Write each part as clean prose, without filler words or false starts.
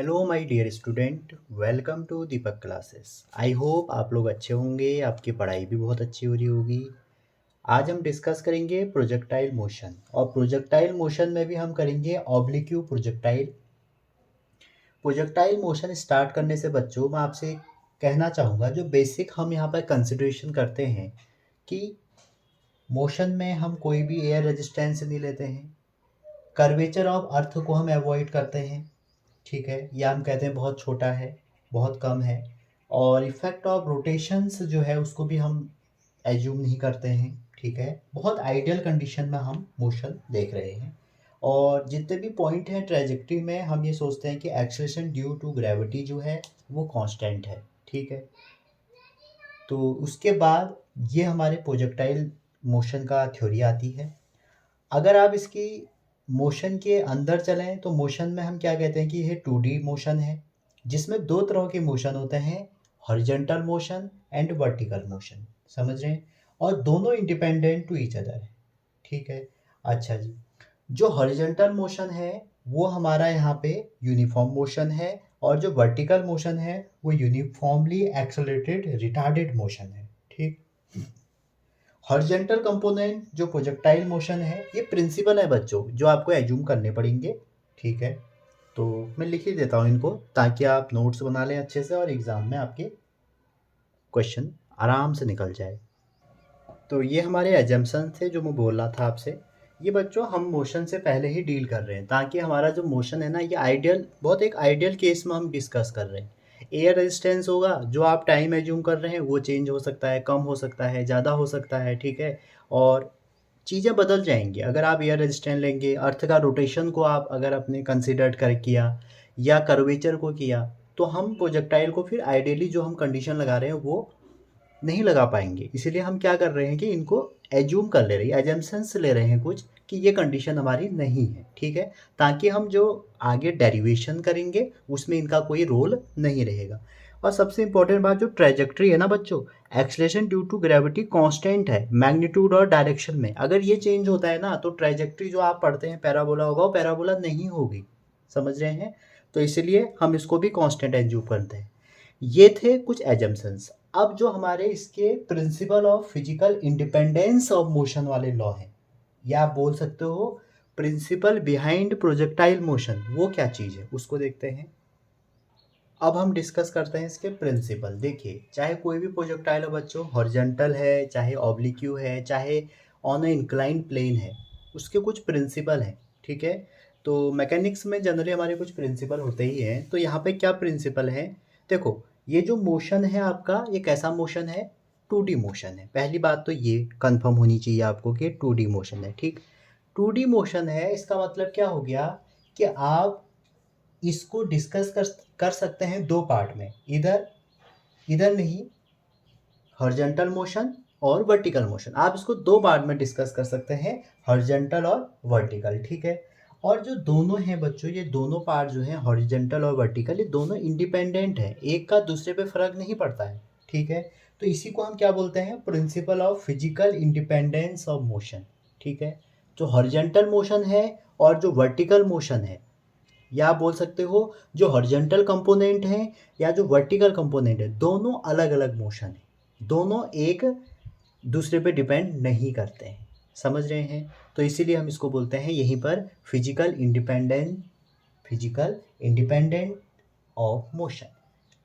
Hello my dear student, welcome to Deepak classes. I hope आप लोग अच्छे होंगे, आपकी पढ़ाई भी बहुत अच्छी हो रही होगी। आज हम डिस्कस करेंगे प्रोजेक्टाइल मोशन, और प्रोजेक्टाइल मोशन में भी हम करेंगे ऑब्लिक्यू प्रोजेक्टाइल। प्रोजेक्टाइल मोशन स्टार्ट करने से बच्चों मैं आपसे कहना चाहूँगा, जो बेसिक हम यहाँ पर कंसिडरेशन करते हैं कि मोशन में हम कोई भी एयर रेजिस्टेंस नहीं लेते हैं, कर्वेचर ऑफ अर्थ को हम अवॉइड करते हैं, ठीक है, या हम कहते हैं बहुत छोटा है, बहुत कम है, और इफेक्ट ऑफ रोटेशंस जो है उसको भी हम एज्यूम नहीं करते हैं, ठीक है। बहुत आइडियल कंडीशन में हम मोशन देख रहे हैं, और जितने भी पॉइंट हैं ट्रेजेक्ट्री में हम ये सोचते हैं कि एक्सेलरेशन ड्यू टू ग्रेविटी जो है वो कांस्टेंट है, ठीक है। तो उसके बाद ये हमारे प्रोजेक्टाइल मोशन का थ्योरी आती है। अगर आप इसकी मोशन के अंदर चलें तो मोशन में हम क्या कहते हैं कि ये 2D मोशन है, जिसमें दो तरह के मोशन होते हैं, horizontal motion and vertical motion, समझ रहे हैं, और दोनों इंडिपेंडेंट टू ईच अदर है, ठीक है। अच्छा जी, जो हॉरिजॉन्टल मोशन है वो हमारा यहाँ पे यूनिफॉर्म मोशन है, और जो वर्टिकल मोशन है वो यूनिफॉर्मली एक्सेलरेटेड रिटार्डेड मोशन है, ठीक। हॉरिजॉन्टल कंपोनेंट जो प्रोजेक्टाइल मोशन है, ये प्रिंसिपल है बच्चों जो आपको एज्यूम करने पड़ेंगे, ठीक है। तो मैं लिख ही देता हूँ इनको ताकि आप नोट्स बना लें अच्छे से और एग्ज़ाम में आपके क्वेश्चन आराम से निकल जाए। तो ये हमारे एजम्पशन थे जो मैं बोल रहा था आपसे। ये बच्चों हम मोशन से पहले ही डील कर रहे हैं, ताकि हमारा जो मोशन है ना, ये आइडियल, बहुत एक आइडियल केस में हम डिस्कस कर रहे हैं। एयर रेजिस्टेंस होगा, जो आप टाइम एज्यूम कर रहे हैं वो चेंज हो सकता है, कम हो सकता है, ज़्यादा हो सकता है, ठीक है। और चीज़ें बदल जाएंगी अगर आप एयर रेजिस्टेंस लेंगे। अर्थ का रोटेशन को आप अगर अपने कंसिडर कर किया, या कर्वेचर को किया, तो हम प्रोजेक्टाइल को फिर आइडियली जो हम कंडीशन लगा रहे हैं वो नहीं लगा पाएंगे। इसीलिए हम क्या कर रहे हैं कि इनको एज्यूम कर ले रहे हैं, एजम्पशंस ले रहे हैं कुछ, कि ये कंडीशन हमारी नहीं है, ठीक है, ताकि हम जो आगे डेरिवेशन करेंगे उसमें इनका कोई रोल नहीं रहेगा। और सबसे इंपॉर्टेंट बात, जो ट्रेजेक्ट्री है ना बच्चों, acceleration due to gravity constant है मैग्नीट्यूड और डायरेक्शन में। अगर ये चेंज होता है ना, तो ट्रेजेक्ट्री जो आप पढ़ते हैं पैराबोला होगा, वो पैराबोला नहीं होगी, समझ रहे हैं। तो इसलिए हम इसको भी कांस्टेंट एज्यूम करते हैं। ये थे कुछ एजम्पशंस। अब जो हमारे इसके principle of physical independence of motion वाले लॉ हैं, या आप बोल सकते हो प्रिंसिपल बिहाइंड प्रोजेक्टाइल मोशन, वो क्या चीज़ है उसको देखते हैं। अब हम डिस्कस करते हैं इसके प्रिंसिपल। देखिए, चाहे कोई भी प्रोजेक्टाइल हो बच्चों, हॉरिजॉन्टल है, चाहे ऑब्लिक्यू है, चाहे ऑन ए इंक्लाइंड प्लेन है, उसके कुछ प्रिंसिपल हैं, ठीक है। तो मैकेनिक्स में जनरली हमारे कुछ प्रिंसिपल होते ही हैं। तो यहाँ पे क्या प्रिंसिपल है, देखो, ये जो मोशन है आपका, ये कैसा मोशन है, 2D मोशन है। पहली बात तो ये कंफर्म होनी चाहिए आपको कि 2D मोशन है, ठीक। 2D मोशन है, इसका मतलब क्या हो गया कि आप इसको डिस्कस कर सकते हैं दो पार्ट में, इधर इधर नहीं, हॉरिजॉन्टल मोशन और वर्टिकल मोशन, आप इसको दो पार्ट में डिस्कस कर सकते हैं, हॉरिजॉन्टल और वर्टिकल, ठीक है। और जो दोनों हैं बच्चों, ये दोनों पार्ट जो हैं हॉरिजॉन्टल और वर्टिकल, ये दोनों इंडिपेंडेंट हैं, एक का दूसरे पे फर्क नहीं पड़ता है, ठीक है। तो इसी को हम क्या बोलते हैं, principle of physical independence of motion, ठीक है। जो हॉरिजॉन्टल मोशन है और जो वर्टिकल मोशन है, या आप बोल सकते हो जो हॉरिजॉन्टल कंपोनेंट है या जो वर्टिकल कंपोनेंट है, दोनों अलग अलग मोशन है, दोनों एक दूसरे पे डिपेंड नहीं करते हैं, समझ रहे हैं। तो इसीलिए हम इसको बोलते हैं यहीं पर फिजिकल इंडिपेंडेंट ऑफ मोशन।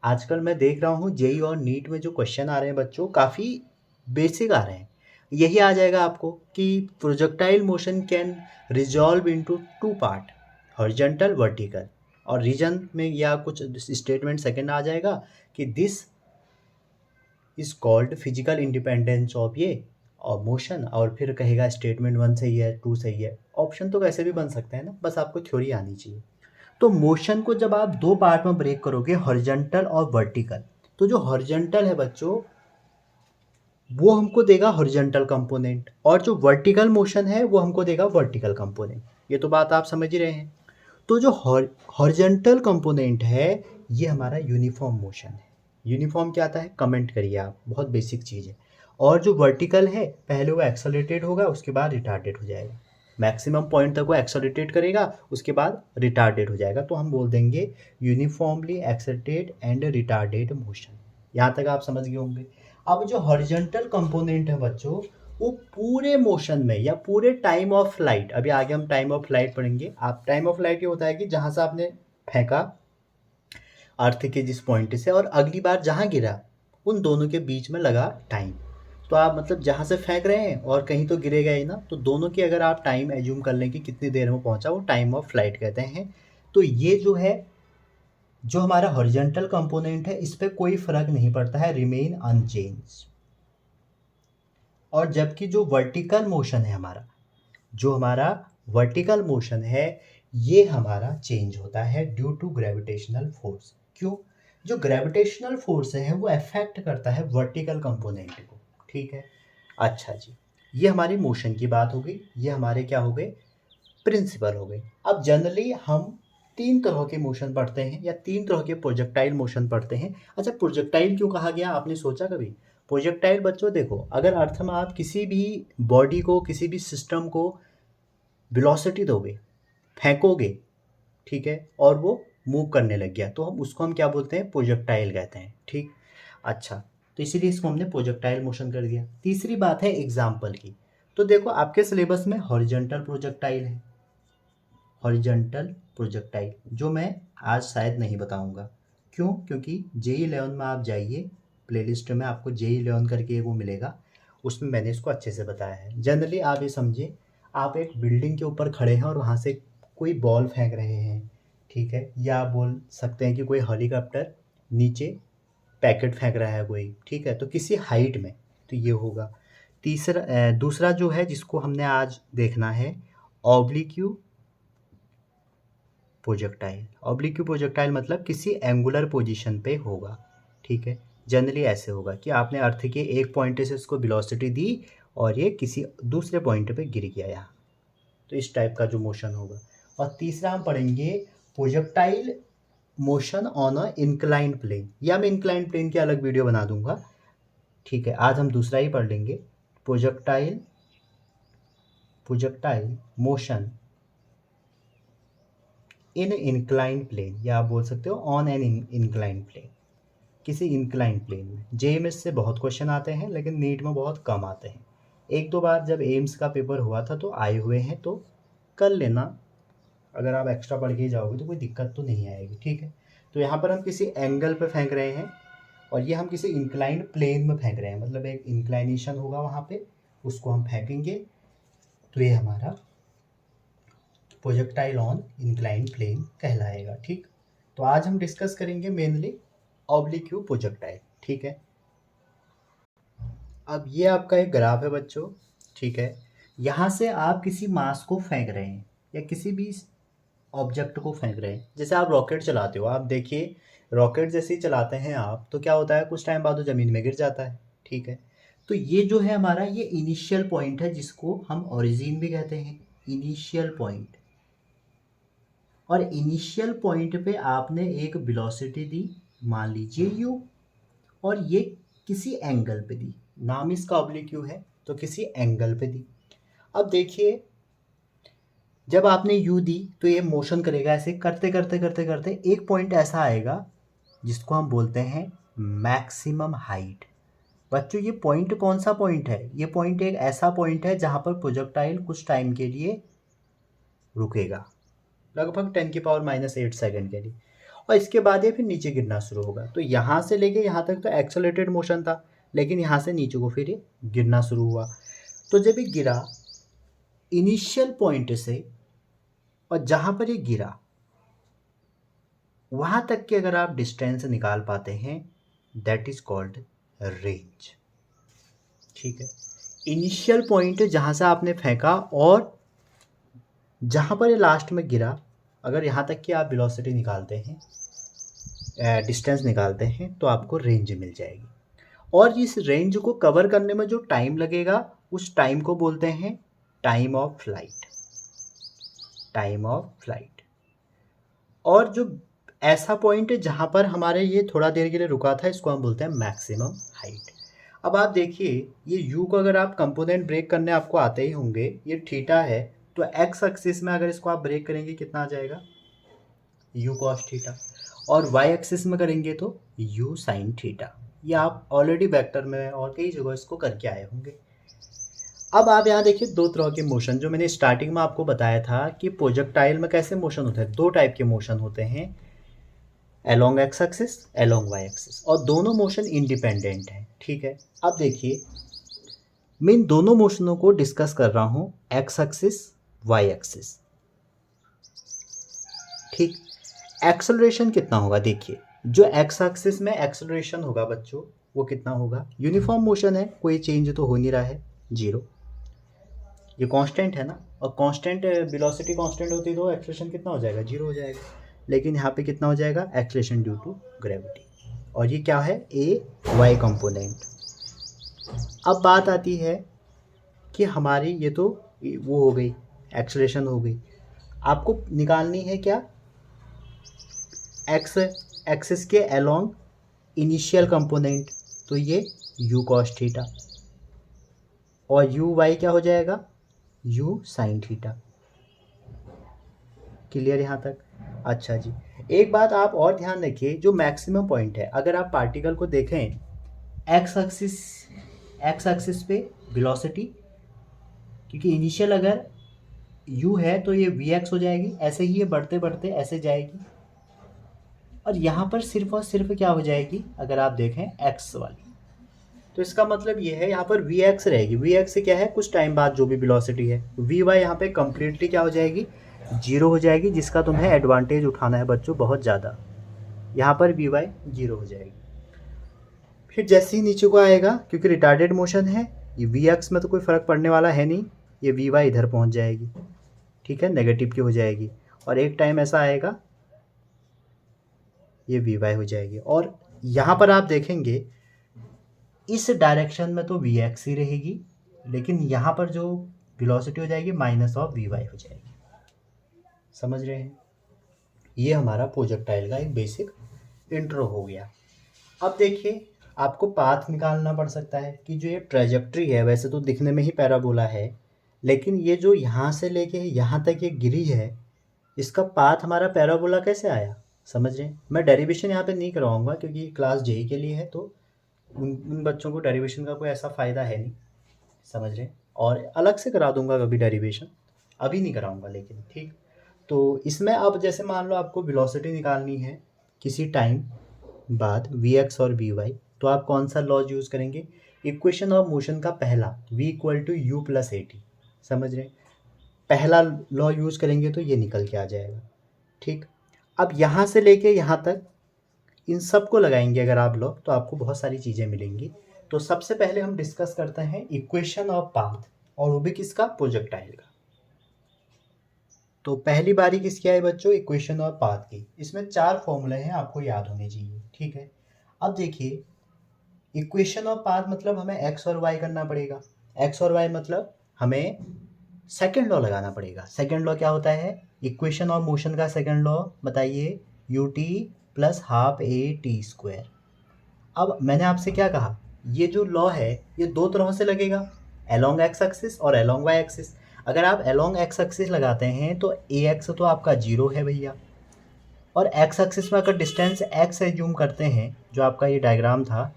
आजकल मैं देख रहा हूँ जेई और नीट में जो क्वेश्चन आ रहे हैं बच्चों, काफ़ी बेसिक आ रहे हैं। यही आ जाएगा आपको कि projectile motion can resolve into two part, horizontal vertical, और रीजन में या कुछ स्टेटमेंट सेकंड आ जाएगा कि this is called physical independence of ये और मोशन, और फिर कहेगा स्टेटमेंट 1 सही है, 2 सही है। ऑप्शन तो कैसे भी बन सकते हैं ना, बस आपको थ्योरी आनी चाहिए। तो मोशन को जब आप दो पार्ट में ब्रेक करोगे, हॉरिजॉन्टल और वर्टिकल, तो जो हॉरिजॉन्टल है बच्चों वो हमको देगा हॉरिजॉन्टल कंपोनेंट, और जो वर्टिकल मोशन है वो हमको देगा वर्टिकल कंपोनेंट। ये तो बात आप समझ ही रहे हैं। तो जो हॉरिजॉन्टल कंपोनेंट है, ये हमारा यूनिफॉर्म मोशन है। यूनिफॉर्म क्या आता है, कमेंट करिए आप, बहुत बेसिक चीज़ है। और जो वर्टिकल है, पहले वो एक्सेलरेटेड होगा, उसके बाद रिटार्डेड हो जाएगा। मैक्सिमम पॉइंट तक वो एक्सेलरेटेट करेगा, उसके बाद रिटार्डेड हो जाएगा। तो हम बोल देंगे uniformly accelerated and retarded motion. यहाँ तक आप समझ गए होंगे। अब जो हॉरिजॉन्टल कंपोनेंट है बच्चों, वो पूरे मोशन में या पूरे टाइम ऑफ फ्लाइट, अभी आगे हम टाइम ऑफ फ्लाइट पढ़ेंगे। आप टाइम ऑफ फ्लाइट ये होता है कि जहाँ से आपने फेंका अर्थ के जिस पॉइंट से और अगली बार जहाँ गिरा, उन दोनों के बीच में लगा टाइम। तो आप मतलब जहाँ से फेंक रहे हैं और कहीं तो गिरेगा ही ना, तो दोनों की अगर आप टाइम एज्यूम कर लें कि कितनी देर में पहुँचा, वो टाइम ऑफ फ्लाइट कहते हैं। तो ये जो है, जो हमारा हॉरिजॉन्टल कंपोनेंट है, इस पर कोई फर्क नहीं पड़ता है, रिमेन अनचेंज। और जबकि जो वर्टिकल मोशन है हमारा, जो हमारा वर्टिकल मोशन है, ये हमारा चेंज होता है ड्यू टू ग्रेविटेशनल फोर्स। क्यों? जो ग्रेविटेशनल फोर्स है वो अफेक्ट करता है वर्टिकल कंपोनेंट को। ठीक है, अच्छा जी, ये हमारी मोशन की बात हो गई, ये हमारे क्या हो गए, प्रिंसिपल हो गए। अब जनरली हम तीन तरह के मोशन पढ़ते हैं या तीन तरह के प्रोजेक्टाइल मोशन पढ़ते हैं। अच्छा, प्रोजेक्टाइल क्यों कहा गया, आपने सोचा कभी? प्रोजेक्टाइल बच्चों देखो, अगर अर्थ में आप किसी भी बॉडी को, किसी भी सिस्टम को वेलोसिटी दोगे, फेंकोगे, ठीक है, और वो मूव करने लग गया, तो हम क्या बोलते हैं, प्रोजेक्टाइल कहते हैं। ठीक, अच्छा, तो इसीलिए इसको हमने प्रोजेक्टाइल मोशन कर दिया। तीसरी बात है एग्जाम्पल की। तो देखो आपके सिलेबस में हॉरिजॉन्टल प्रोजेक्टाइल है, हॉरिजॉन्टल प्रोजेक्टाइल, जो मैं आज शायद नहीं बताऊंगा। क्यों? क्योंकि JEE11 में आप जाइए, प्लेलिस्ट में आपको JEE11 करके वो मिलेगा, उसमें मैंने इसको अच्छे से बताया है। जनरली आप ये समझिए, आप एक बिल्डिंग के ऊपर खड़े हैं और वहाँ से कोई बॉल फेंक रहे हैं, ठीक है, या आप बोल सकते हैं कि कोई हेलीकॉप्टर नीचे पैकेट फेंक रहा है कोई, ठीक है, तो किसी हाइट में, तो ये होगा। दूसरा जो है जिसको हमने आज देखना है, ऑब्लिक्यू प्रोजेक्टाइल। ऑब्लिक्यू प्रोजेक्टाइल मतलब किसी एंगुलर पोजीशन पे होगा, ठीक है। जनरली ऐसे होगा कि आपने अर्थ के एक पॉइंट से उसको वेलोसिटी दी और ये किसी दूसरे पॉइंट पे गिर गया यहाँ, तो इस टाइप का जो मोशन होगा। और तीसरा हम पढ़ेंगे projectile motion on a inclined plane, या मैं इंक्लाइंड प्लेन की अलग वीडियो बना दूंगा, ठीक है। आज हम दूसरा ही पढ़ लेंगे, projectile motion in inclined plane, या आप बोल सकते हो ऑन एन इंक्लाइंड प्लेन, किसी इंक्लाइंड प्लेन में। JEE से बहुत क्वेश्चन आते हैं लेकिन नीट में बहुत कम आते हैं। एक दो बार जब एम्स का पेपर हुआ था तो आए हुए हैं, तो कर लेना, अगर आप एक्स्ट्रा पढ़ के जाओगे तो कोई दिक्कत तो नहीं आएगी, ठीक है। तो यहाँ पर हम किसी एंगल पे फेंक रहे हैं और ये हम किसी इंक्लाइंड प्लेन में फेंक रहे हैं, मतलब एक इंक्लाइनेशन होगा वहाँ पे, उसको हम फेंकेंगे, तो ये हमारा प्रोजेक्टाइल ऑन इंक्लाइंड प्लेन कहलाएगा, ठीक। तो आज हम डिस्कस करेंगे मेनली ऑब्लिक्यू प्रोजेक्टाइल, ठीक है। अब ये आपका एक ग्राफ है बच्चों, ठीक है। यहाँ से आप किसी मास को फेंक रहे हैं या किसी भी ऑब्जेक्ट को फेंक रहे हैं। जैसे आप रॉकेट चलाते हो, आप देखिए रॉकेट जैसे ही चलाते हैं आप, तो क्या होता है, कुछ टाइम बाद वो ज़मीन में गिर जाता है, ठीक है। तो ये जो है हमारा, ये इनिशियल पॉइंट है, जिसको हम ओरिजिन भी कहते हैं, इनिशियल पॉइंट। और इनिशियल पॉइंट पे आपने एक वेलोसिटी दी, मान लीजिए u, और ये किसी एंगल पे दी, नाम इसका ऑब्लिक्यू है, तो किसी एंगल पे दी। अब देखिए, जब आपने u दी तो ये मोशन करेगा, ऐसे करते करते करते करते एक पॉइंट ऐसा आएगा जिसको हम बोलते हैं मैक्सिमम हाइट। बच्चों ये पॉइंट कौन सा पॉइंट है, ये पॉइंट एक ऐसा पॉइंट है जहाँ पर प्रोजेक्टाइल कुछ टाइम के लिए रुकेगा, लगभग 10⁻⁻8 सेकंड के लिए, और इसके बाद ये फिर नीचे गिरना शुरू होगा। तो यहाँ से लेके यहाँ तक तो एक्सेलरेटेड मोशन था, लेकिन यहाँ से नीचे को फिर ये गिरना शुरू हुआ। तो जब ये गिरा इनिशियल पॉइंट से और जहाँ पर ये गिरा वहाँ तक के अगर आप डिस्टेंस निकाल पाते हैं, दैट इज कॉल्ड रेंज, ठीक है। इनिशियल पॉइंट जहाँ से आपने फेंका और जहाँ पर ये लास्ट में गिरा, अगर यहाँ तक की आप वेलोसिटी निकालते हैं, डिस्टेंस निकालते हैं, तो आपको रेंज मिल जाएगी। और इस रेंज को कवर करने में जो टाइम लगेगा, उस टाइम को बोलते हैं time of flight, time of flight. और जो ऐसा पॉइंट है जहाँ पर हमारे ये थोड़ा देर के लिए रुका था, इसको हम बोलते हैं मैक्सिमम हाइट। अब आप देखिए, ये u को अगर आप कंपोनेंट ब्रेक करने आपको आते ही होंगे, ये थीटा है, तो एक्स एक्सिस में अगर इसको आप ब्रेक करेंगे कितना आ जाएगा, यू कॉस थीटा, और वाई एक्सिस में करेंगे तो यू साइन थीटा। ये आप ऑलरेडी वेक्टर में और कई जगह इसको करके आए होंगे। अब आप यहाँ देखिए दो तरह के मोशन, जो मैंने स्टार्टिंग में आपको बताया था कि प्रोजेक्टाइल में कैसे मोशन होता है, दो टाइप के मोशन होते हैं, along X axis, along Y axis, और दोनों मोशन इंडिपेंडेंट हैं। ठीक है, अब देखिए मैं इन दोनों मोशनों को डिस्कस कर रहा हूँ, एक्स एक्सिस, वाई एक्सिस। ठीक, एक्सेलरेशन कितना होगा, देखिए जो एक्स एक्सिस में एक्सेलरेशन होगा बच्चों वो कितना होगा, यूनिफॉर्म मोशन है, कोई चेंज तो हो नहीं रहा है, जीरो, ये कांस्टेंट है ना, और कांस्टेंट वेलोसिटी कांस्टेंट होती है तो एक्सेलरेशन कितना हो जाएगा, जीरो हो जाएगा। लेकिन यहाँ पे कितना हो जाएगा, एक्सेलरेशन ड्यू टू ग्रेविटी, और ये क्या है, ए वाई कंपोनेंट। अब बात आती है कि हमारी ये तो वो हो गई, एक्सेलरेशन हो गई, आपको निकालनी है क्या, एक्स एक्सिस के अलोंग इनिशियल कंपोनेंट, तो ये यू कॉस थीटा, और यू वाई क्या हो जाएगा, यू साइन थीटा। क्लियर यहाँ तक, अच्छा जी। एक बात आप और ध्यान रखिए, जो मैक्सिमम पॉइंट है, अगर आप पार्टिकल को देखें एक्स एक्सिस पे वेलोसिटी, क्योंकि इनिशियल अगर u है तो ये vx हो जाएगी, ऐसे ही ये बढ़ते बढ़ते ऐसे जाएगी, और यहाँ पर सिर्फ और सिर्फ क्या हो जाएगी, अगर आप देखें x वाली, तो इसका मतलब ये है यहाँ पर vx रहेगी, vx से क्या है, कुछ टाइम बाद जो भी वेलोसिटी है, vy यहाँ पे कम्प्लीटली क्या हो जाएगी, जीरो हो जाएगी, जिसका तुम्हें एडवांटेज उठाना है बच्चों बहुत ज़्यादा, यहाँ पर vy जीरो हो जाएगी। फिर जैसे ही नीचे को आएगा, क्योंकि रिटार्डेड मोशन है, ये vx में तो कोई फ़र्क पड़ने वाला है नहीं, ये vy इधर पहुँच जाएगी, ठीक है, नेगेटिव की हो जाएगी, और एक टाइम ऐसा आएगा ये vy हो जाएगी, और यहाँ पर आप देखेंगे इस डायरेक्शन में तो vx ही रहेगी, लेकिन यहाँ पर जो वेलोसिटी हो जाएगी माइनस ऑफ vy हो जाएगी। समझ रहे हैं, ये हमारा प्रोजेक्टाइल का एक बेसिक इंट्रो हो गया। अब देखिए आपको पाथ निकालना पड़ सकता है कि जो ये ट्रेजेक्ट्री है, वैसे तो दिखने में ही पैराबोला है, लेकिन ये जो यहाँ से लेके यहाँ तक ये गिरी है, इसका पाथ हमारा पैराबोला कैसे आया, समझ रहे हैं। मैं डेरिवेशन यहाँ पे नहीं करवाऊंगा क्योंकि क्लास जेई के लिए है, तो उन बच्चों को डेरिवेशन का कोई ऐसा फ़ायदा है नहीं, समझ रहे हैं, और अलग से करा दूंगा कभी डेरिवेशन, अभी नहीं कराऊंगा लेकिन, ठीक। तो इसमें अब जैसे मान लो आपको वेलोसिटी निकालनी है किसी टाइम बाद, vx और vy, तो आप कौन सा लॉज यूज़ करेंगे, इक्वेशन ऑफ मोशन का पहला, v equal to U plus A T, समझ रहे हैं, पहला लॉ यूज़ करेंगे तो ये निकल के आ जाएगा, ठीक। अब यहाँ से लेके यहाँ तक इन सब को लगाएंगे अगर आप लॉ, तो आपको बहुत सारी चीज़ें मिलेंगी। तो सबसे पहले हम डिस्कस करते हैं इक्वेशन ऑफ पाथ, और वो भी किसका, प्रोजेक्टाइल का। तो पहली बारी किसकी आई बच्चों, इक्वेशन ऑफ पाथ की। इसमें 4 फॉर्मूले हैं, आपको याद होने चाहिए, ठीक है। अब देखिए इक्वेशन ऑफ पाथ मतलब हमें एक्स और वाई करना पड़ेगा, एक्स और वाई मतलब हमें सेकेंड लॉ लगाना पड़ेगा। सेकेंड लॉ क्या होता है, इक्वेशन ऑफ मोशन का सेकेंड लॉ बताइए, U T plus half A T square. अब मैंने आपसे क्या कहा, ये जो लॉ है ये दो तरह से लगेगा, एलोंग एक्स एक्सिस और एलोंग वाई एक्सिस। अगर आप एलोंग एक्स एक्सिस लगाते हैं तो ए एक्स तो आपका जीरो है भैया, और एक्स एक्सिस में अगर डिस्टेंस एक्स एज्यूम करते हैं, जो आपका ये डायग्राम था,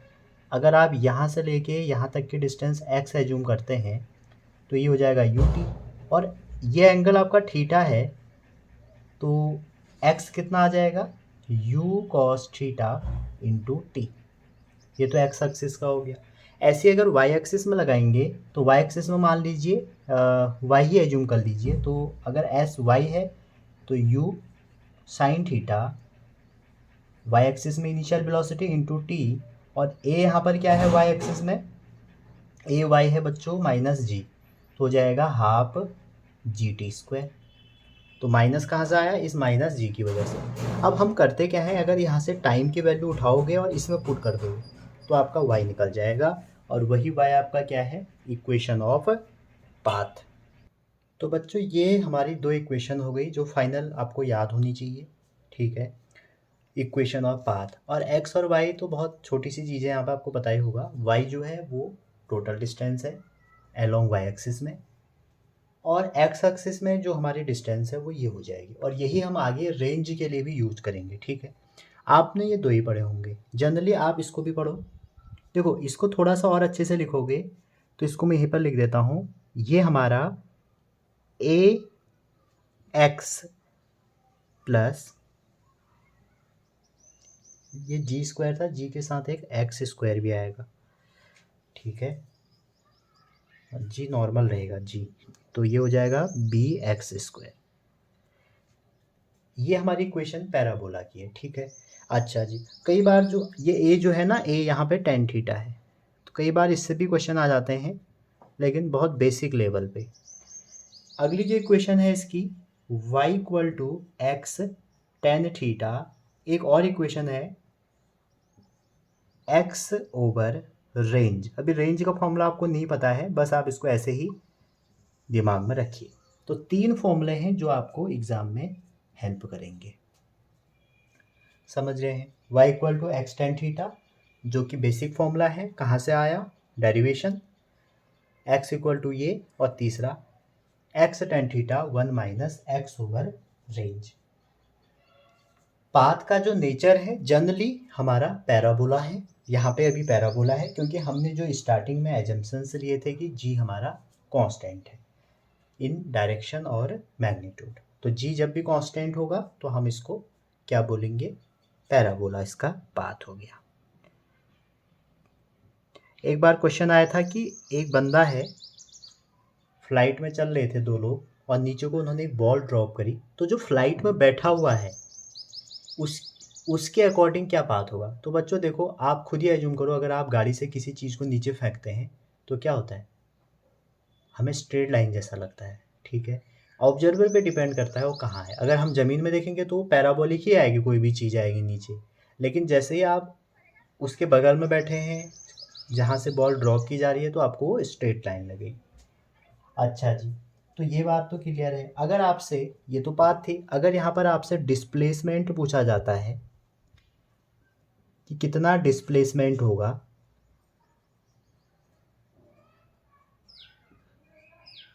अगर आप यहाँ से लेके यहाँ तक की डिस्टेंस एक्स एज्यूम करते हैं तो ये हो जाएगा यू टी, और ये एंगल आपका थीटा है, तो एक्स कितना आ जाएगा, you cos theta into T, ये तो एक्स एक्सिस का हो गया। ऐसे अगर वाई एक्सिस में लगाएंगे तो वाई एक्सिस में मान लीजिए वाई ही एज्यूम कर लीजिए, तो अगर एस वाई है तो U sine theta, Y axis में इनिशियल वेलोसिटी इंटू टी, और ए यहाँ पर क्या है वाई एक्सिस में, ए वाई है बच्चों माइनस जी, तो हो जाएगा हाफ जी टी स्क्वायर। तो माइनस कहाँ से आया, इस माइनस जी की वजह से। अब हम करते क्या हैं, अगर यहाँ से टाइम की वैल्यू उठाओगे और इसमें पुट कर दोगे तो आपका y निकल जाएगा, और वही y आपका क्या है, इक्वेशन ऑफ पाथ। तो बच्चों ये हमारी दो इक्वेशन हो गई जो फाइनल आपको याद होनी चाहिए, ठीक है, इक्वेशन ऑफ पाथ। और x और y तो बहुत छोटी सी चीज़ें यहाँ पर आपको पता ही होगा, y जो है वो टोटल डिस्टेंस है अलोंग y एक्सिस में, और एक्स एक्सिस में जो हमारी डिस्टेंस है वो ये हो जाएगी, और यही हम आगे रेंज के लिए भी यूज करेंगे। ठीक है, आपने ये दो ही पढ़े होंगे, जनरली आप इसको भी पढ़ो। देखो इसको थोड़ा सा और अच्छे से लिखोगे तो इसको मैं यहीं पर लिख देता हूँ, ये हमारा ए एक्स प्लस ये जी स्क्वायर था, जी के साथ एक एक्स स्क्वायर भी आएगा। ठीक है, जी नॉर्मल रहेगा जी, तो ये हो जाएगा बी एक्स स्क्वायर। ये हमारी इक्वेशन पैराबोला की है। ठीक है, अच्छा जी, कई बार जो ये ए जो है ना, ए यहाँ पे टेन थीटा है, तो कई बार इससे भी क्वेश्चन आ जाते हैं, लेकिन बहुत बेसिक लेवल पे। अगली जो इक्वेशन है इसकी y equal to X tan theta, एक और इक्वेशन है x ओवर रेंज। अभी रेंज का फॉर्मूला आपको नहीं पता है, बस आप इसको ऐसे ही दिमाग में रखिए। तो तीन फॉर्मूले हैं जो आपको एग्जाम में हेल्प करेंगे, समझ रहे हैं। y equal to X tan theta जो कि बेसिक फॉर्मूला है, कहाँ से आया, डेरिवेशन। x इक्वल टू ये, और तीसरा x tan theta one minus x over range. Path का जो नेचर है जनरली हमारा पैराबोला है, यहाँ पे अभी पैराबोला है क्योंकि हमने जो स्टार्टिंग में एजम्पशंस लिए थे कि जी हमारा कांस्टेंट है इन डायरेक्शन और मैग्नीट्यूड, तो जी जब भी कांस्टेंट होगा तो हम इसको क्या बोलेंगे, पैराबोला, इसका पाथ हो गया। एक बार क्वेश्चन आया था कि एक बंदा है, फ्लाइट में चल रहे थे दो लोग, और नीचे को उन्होंने एक बॉल ड्रॉप करी, तो जो फ्लाइट में बैठा हुआ है उसके अकॉर्डिंग क्या पाथ होगा। तो बच्चों देखो, आप खुद ही एज्यूम करो, अगर आप गाड़ी से किसी चीज़ को नीचे फेंकते हैं तो क्या होता है, हमें स्ट्रेट लाइन जैसा लगता है। ठीक है, ऑब्जर्वर पे डिपेंड करता है वो कहाँ है। अगर हम ज़मीन में देखेंगे तो पैराबोलिक ही आएगी, कोई भी चीज़ आएगी नीचे, लेकिन जैसे ही आप उसके बगल में बैठे हैं जहाँ से बॉल ड्रॉप की जा रही है तो आपको वो स्ट्रेट लाइन लगेगी। अच्छा जी, तो ये बात तो क्लियर है। अगर आपसे, ये तो बात थी, अगर यहाँ पर आपसे डिस्प्लेसमेंट पूछा जाता है कि कितना डिस्प्लेसमेंट होगा,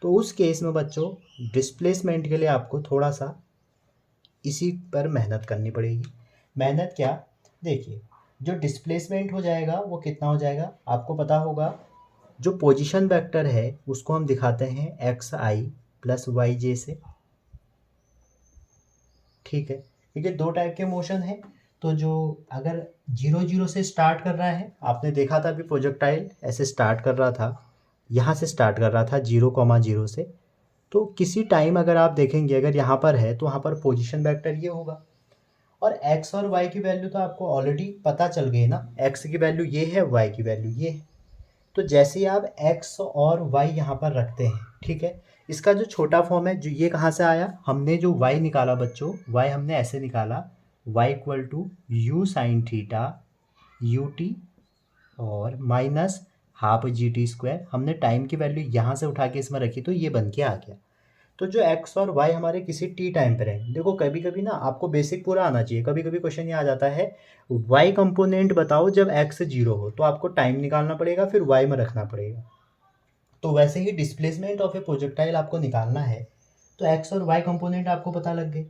तो उस केस में बच्चों डिस्प्लेसमेंट के लिए आपको थोड़ा सा इसी पर मेहनत करनी पड़ेगी। मेहनत क्या, देखिए जो डिस्प्लेसमेंट हो जाएगा वो कितना हो जाएगा आपको पता होगा। जो पोजीशन वेक्टर है उसको हम दिखाते हैं एक्स आई प्लस वाई जे से। ठीक है, क्योंकि दो टाइप के मोशन है, तो जो अगर 0 0 से स्टार्ट कर रहा है, आपने देखा था अभी प्रोजेक्टाइल ऐसे स्टार्ट कर रहा था, यहाँ से स्टार्ट कर रहा था 0, 0 से, तो किसी टाइम अगर आप देखेंगे अगर यहाँ पर है तो वहाँ पर पोजीशन वेक्टर ये होगा। और x और y की वैल्यू तो आपको ऑलरेडी पता चल गई ना, x की वैल्यू ये है, y की वैल्यू ये है। तो जैसे ही आप x और y यहाँ पर रखते हैं, ठीक है, इसका जो छोटा फॉर्म है, जो ये कहाँ से आया, हमने जो y निकाला बच्चों, y हमने ऐसे निकाला, y equal to u sine theta u t और minus half g t square. हमने टाइम की वैल्यू यहाँ से उठा के इसमें रखी तो ये बन के आ गया। तो जो x और y हमारे किसी टी टाइम पर है, देखो कभी कभी ना आपको बेसिक पूरा आना चाहिए, कभी कभी क्वेश्चन ये आ जाता है y कंपोनेंट बताओ जब x 0 हो, तो आपको टाइम निकालना पड़ेगा फिर y में रखना पड़ेगा। तो वैसे ही डिस्प्लेसमेंट ऑफ ए प्रोजेक्टाइल आपको निकालना है, तो x और y कंपोनेंट आपको पता लग गए,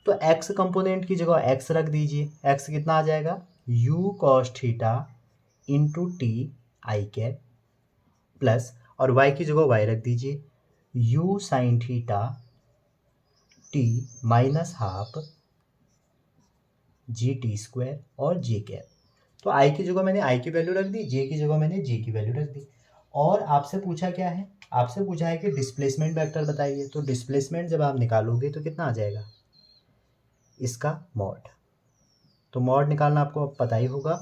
तो x कंपोनेंट की जगह x रख दीजिए। x कितना आ जाएगा, u cos theta into T I cap plus, और y की जगह y रख दीजिए, u sign theta t minus half g t square और जे कैप। तो आई की जगह मैंने आई की वैल्यू रख दी, जे की जगह मैंने जे की वैल्यू रख दी। और आपसे पूछा क्या है, आपसे पूछा है कि डिस्प्लेसमेंट वेक्टर बताइए, तो डिस्प्लेसमेंट जब आप निकालोगे तो कितना आ जाएगा, इसका मॉड। तो मॉड निकालना आपको पता ही होगा,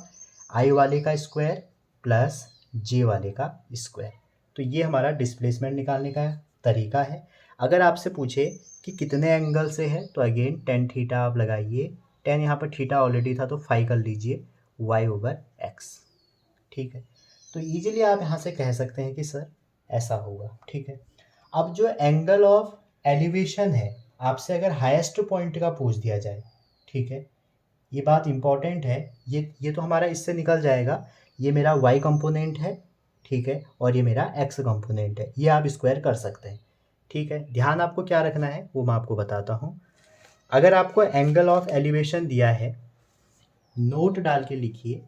आई वाले का स्क्वायर प्लस जे वाले का स्क्वायर। तो ये हमारा डिस्प्लेसमेंट निकालने का तरीका है। अगर आपसे पूछे कि कितने एंगल से है, तो अगेन टेन थीटा आप लगाइए, टेन यहाँ पर थीटा ऑलरेडी था तो 5 कर लीजिए y ओवर x। ठीक है, तो ईजिली आप यहाँ से कह सकते हैं कि सर ऐसा होगा। ठीक है, अब जो एंगल ऑफ एलिवेशन है, आपसे अगर हाईएस्ट पॉइंट का पूछ दिया जाए, ठीक है, ये बात इंपॉर्टेंट है, ये तो हमारा इससे निकल जाएगा, ये मेरा y कंपोनेंट है, ठीक है, और ये मेरा x कंपोनेंट है, ये आप स्क्वायर कर सकते हैं। ठीक है, ध्यान आपको क्या रखना है वो मैं आपको बताता हूँ। अगर आपको एंगल ऑफ एलिवेशन दिया है, नोट डाल के लिखिए।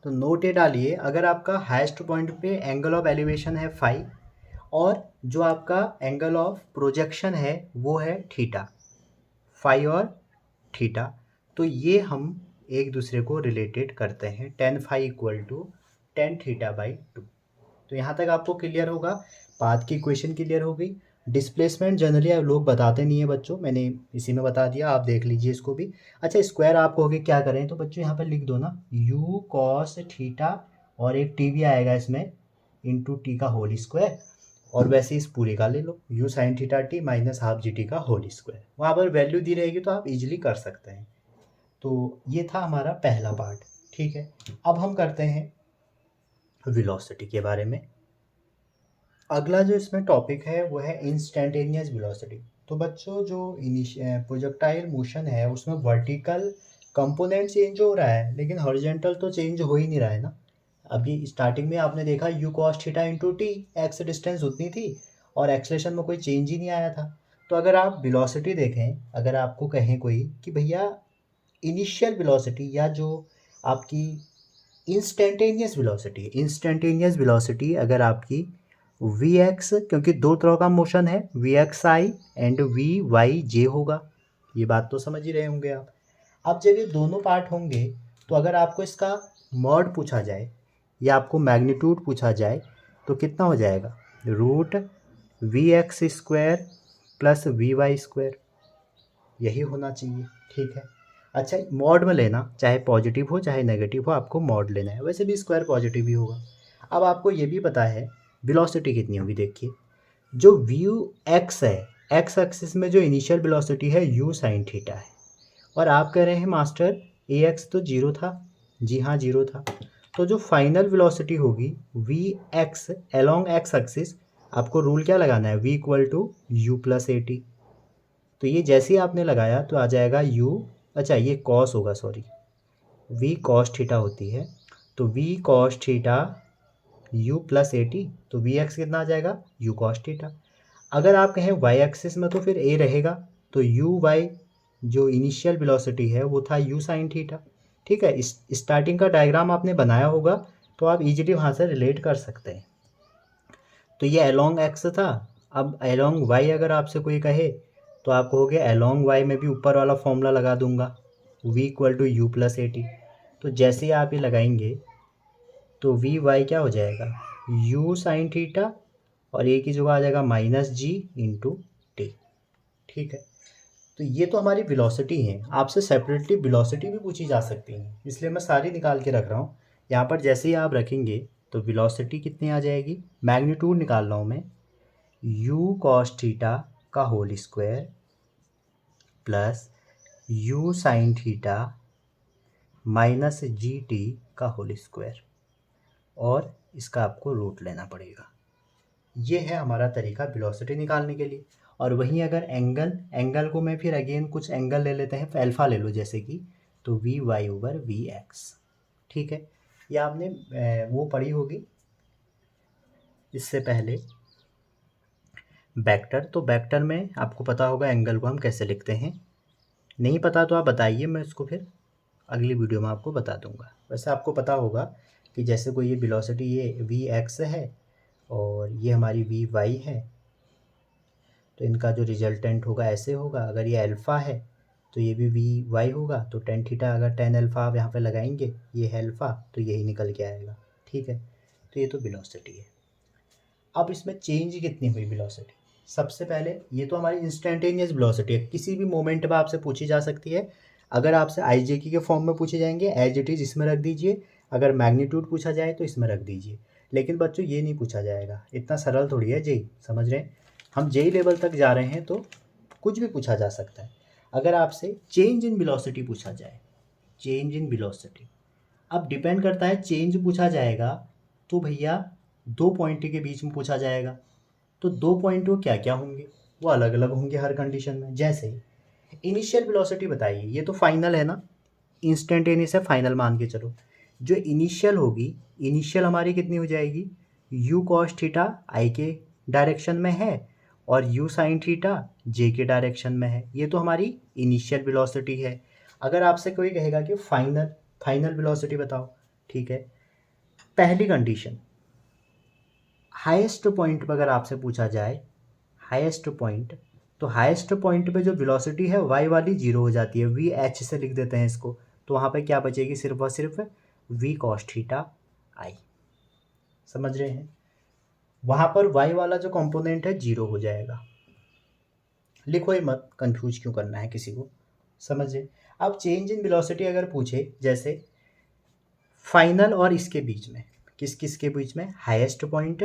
तो नोट ये डालिए, अगर आपका हाईएस्ट पॉइंट पे एंगल ऑफ एलिवेशन है फाई और जो आपका एंगल ऑफ प्रोजेक्शन है वो है थीटा, फाई और थीटा, तो ये हम एक दूसरे को रिलेटेड करते हैं, tan phi equal to tan theta by two. तो यहाँ तक आपको क्लियर होगा, पाथ की इक्वेशन क्लियर हो गई। डिस्प्लेसमेंट जनरली लोग बताते नहीं है बच्चों, मैंने इसी में बता दिया, आप देख लीजिए इसको भी। अच्छा, स्क्वायर आप कहोगे क्या करें, तो बच्चों यहाँ पर लिख दो ना, यू कॉस थीटा और एक टी भी आएगा इसमें, इंटू टी का होल स्क्वायर, और वैसे इस पूरे का ले लो, u sine theta t minus half g T का होल स्क्वायर। वहाँ पर वैल्यू दी रहेगी तो आप इजीली कर सकते हैं। तो ये था हमारा पहला पार्ट। ठीक है, अब हम करते हैं वेलोसिटी के बारे में। अगला जो इसमें टॉपिक है वो है इंस्टेंटेनियस वेलोसिटी। तो बच्चों जो प्रोजेक्टाइल मोशन है उसमें वर्टिकल कंपोनेंट चेंज हो रहा है, लेकिन हॉरिजॉन्टल तो चेंज हो ही नहीं रहा है ना। अभी स्टार्टिंग में आपने देखा you cos theta into T, x distance उतनी थी और एक्सलेशन में कोई चेंज ही नहीं आया था। तो अगर आप वेलोसिटी देखें, अगर आपको कहें कोई कि भैया इनिशियल वेलोसिटी या जो आपकी इंस्टेंटेनियस वेलोसिटी अगर आपकी वी एक्स, क्योंकि दो तरह का मोशन है, v x i and v y j होगा, ये बात तो समझ ही रहे होंगे आप। अब जब ये दोनों पार्ट होंगे तो अगर आपको इसका मॉड पूछा जाए या आपको मैग्नीट्यूड पूछा जाए तो कितना हो जाएगा, root V X square plus we Y square, यही होना चाहिए। ठीक है, अच्छा मॉड में लेना, चाहे पॉजिटिव हो चाहे नेगेटिव हो, आपको मॉड लेना है, वैसे भी स्क्वायर पॉजिटिव ही होगा। अब आपको ये भी पता है वेलोसिटी कितनी होगी, देखिए जो व्यू एक्स है, एक्स एक्सिस में जो इनिशियल वेलोसिटी है यू साइन थीटा है, और आप कह रहे हैं मास्टर ए एक्स तो जीरो था, जी हाँ जीरो था, तो जो फाइनल वेलोसिटी होगी we X along X axis, आपको रूल क्या लगाना है, V equal to U plus A T. तो ये जैसे ही आपने लगाया तो आ जाएगा यू, अच्छा ये कॉस होगा, सॉरी वी कॉस थीटा होती है, तो V cos theta U plus A T, तो वी एक्स कितना आ जाएगा, यू कॉस थीटा। अगर आप कहें वाई एक्सिस में तो फिर ए रहेगा, तो यू वाई जो इनिशियल वेलोसिटी है वो था यू साइन थीटा। ठीक है, इस स्टार्टिंग का डायग्राम आपने बनाया होगा तो आप इजीली वहाँ से रिलेट कर सकते हैं। तो ये अलोंग एक्स था, अब अलोंग वाई अगर आपसे कोई कहे तो आप कहोगे अलोंग वाई में भी ऊपर वाला फॉर्मूला लगा दूंगा, V equal to U plus A T. तो जैसे ही आप ये लगाएंगे तो वी वाई क्या हो जाएगा, यू साइन थीटा और ए की जगह आ जाएगा माइनस जी इंटू टी। ठीक है, तो ये तो हमारी वेलोसिटी है, आपसे सेपरेटली वेलोसिटी भी पूछी जा सकती है, इसलिए मैं सारी निकाल के रख रहा हूँ। यहाँ पर जैसे ही आप रखेंगे तो वेलोसिटी कितनी आ जाएगी, मैग्नीट्यूड निकाल रहा हूँ मैं, यू कॉस थीटा का whole square plus you sine theta minus G T का होल स्क्वायर, और इसका आपको रूट लेना पड़ेगा। ये है हमारा तरीका वेलोसिटी निकालने के लिए। और वहीं अगर एंगल को मैं फिर अगेन कुछ एंगल ले लेते हैं, अल्फा ले लो जैसे कि, तो V Y over V X. ठीक है, ये आपने वो पढ़ी होगी इससे पहले वेक्टर, तो वेक्टर में आपको पता होगा एंगल को हम कैसे लिखते हैं, नहीं पता तो आप बताइए, मैं इसको फिर अगली वीडियो में आपको बता दूंगा। वैसे आपको पता होगा कि जैसे कोई ये वेलोसिटी ये वी एक्स है और ये हमारी वी वाई है, तो इनका जो रिजल्टेंट होगा ऐसे होगा, अगर ये अल्फ़ा है तो ये भी वी वाई होगा, तो टेन थीटा, अगर टेन अल्फ़ा आप यहाँ पे लगाएंगे, ये है अल्फ़ा, तो यही निकल के आएगा। ठीक है, तो ये तो वेलोसिटी है। अब इसमें चेंज कितनी हुई वेलोसिटी, सबसे पहले ये तो हमारी इंस्टेंटेनियस वेलोसिटी है, किसी भी मोमेंट में आपसे पूछी जा सकती है। अगर आपसे आई जे के फॉर्म में पूछे जाएंगे एज इट इज़ इसमें रख दीजिए, अगर मैग्नीट्यूड पूछा जाए तो इसमें रख दीजिए, लेकिन बच्चों ये नहीं पूछा जाएगा, इतना सरल थोड़ी है जेई, समझ रहे हैं, हम जेई लेवल तक जा रहे हैं तो कुछ भी पूछा जा सकता है। अगर आपसे चेंज इन वेलोसिटी पूछा जाए, चेंज इन वेलोसिटी, अब डिपेंड करता है, चेंज पूछा जाएगा तो भैया दो पॉइंट के बीच में पूछा जाएगा, तो दो पॉइंट वो क्या क्या होंगे, वो अलग अलग होंगे हर कंडीशन में। जैसे इनिशियल वेलोसिटी बताइए, ये तो फाइनल है ना, इंस्टेंटेनियस है, फाइनल मान के चलो, जो इनिशियल होगी, इनिशियल हमारी कितनी हो जाएगी, यू कॉस थीटा आई के डायरेक्शन में है और यू साइन थीटा जे के डायरेक्शन में है। ये तो हमारी इनिशियल वेलोसिटी है। अगर आपसे कोई कहेगा कि फाइनल वेलोसिटी बताओ, ठीक है, पहली कंडीशन हाईएस्ट पॉइंट पर अगर आपसे पूछा जाए हाईएस्ट पॉइंट, तो हाईएस्ट पॉइंट पे जो वेलोसिटी है वाई वाली जीरो हो जाती है, वी एच से लिख देते हैं इसको। तो वहाँ पे क्या बचेगी, सिर्फ और सिर्फ वी कॉस थीटा आई। समझ रहे हैं? वहाँ पर वाई वाला जो कंपोनेंट है जीरो हो जाएगा। लिखो ही मत, कंफ्यूज क्यों करना है किसी को, समझे। अब चेंज इन वेलोसिटी अगर पूछे, जैसे फाइनल और इसके बीच में, किस किस के बीच में, हाईएस्ट पॉइंट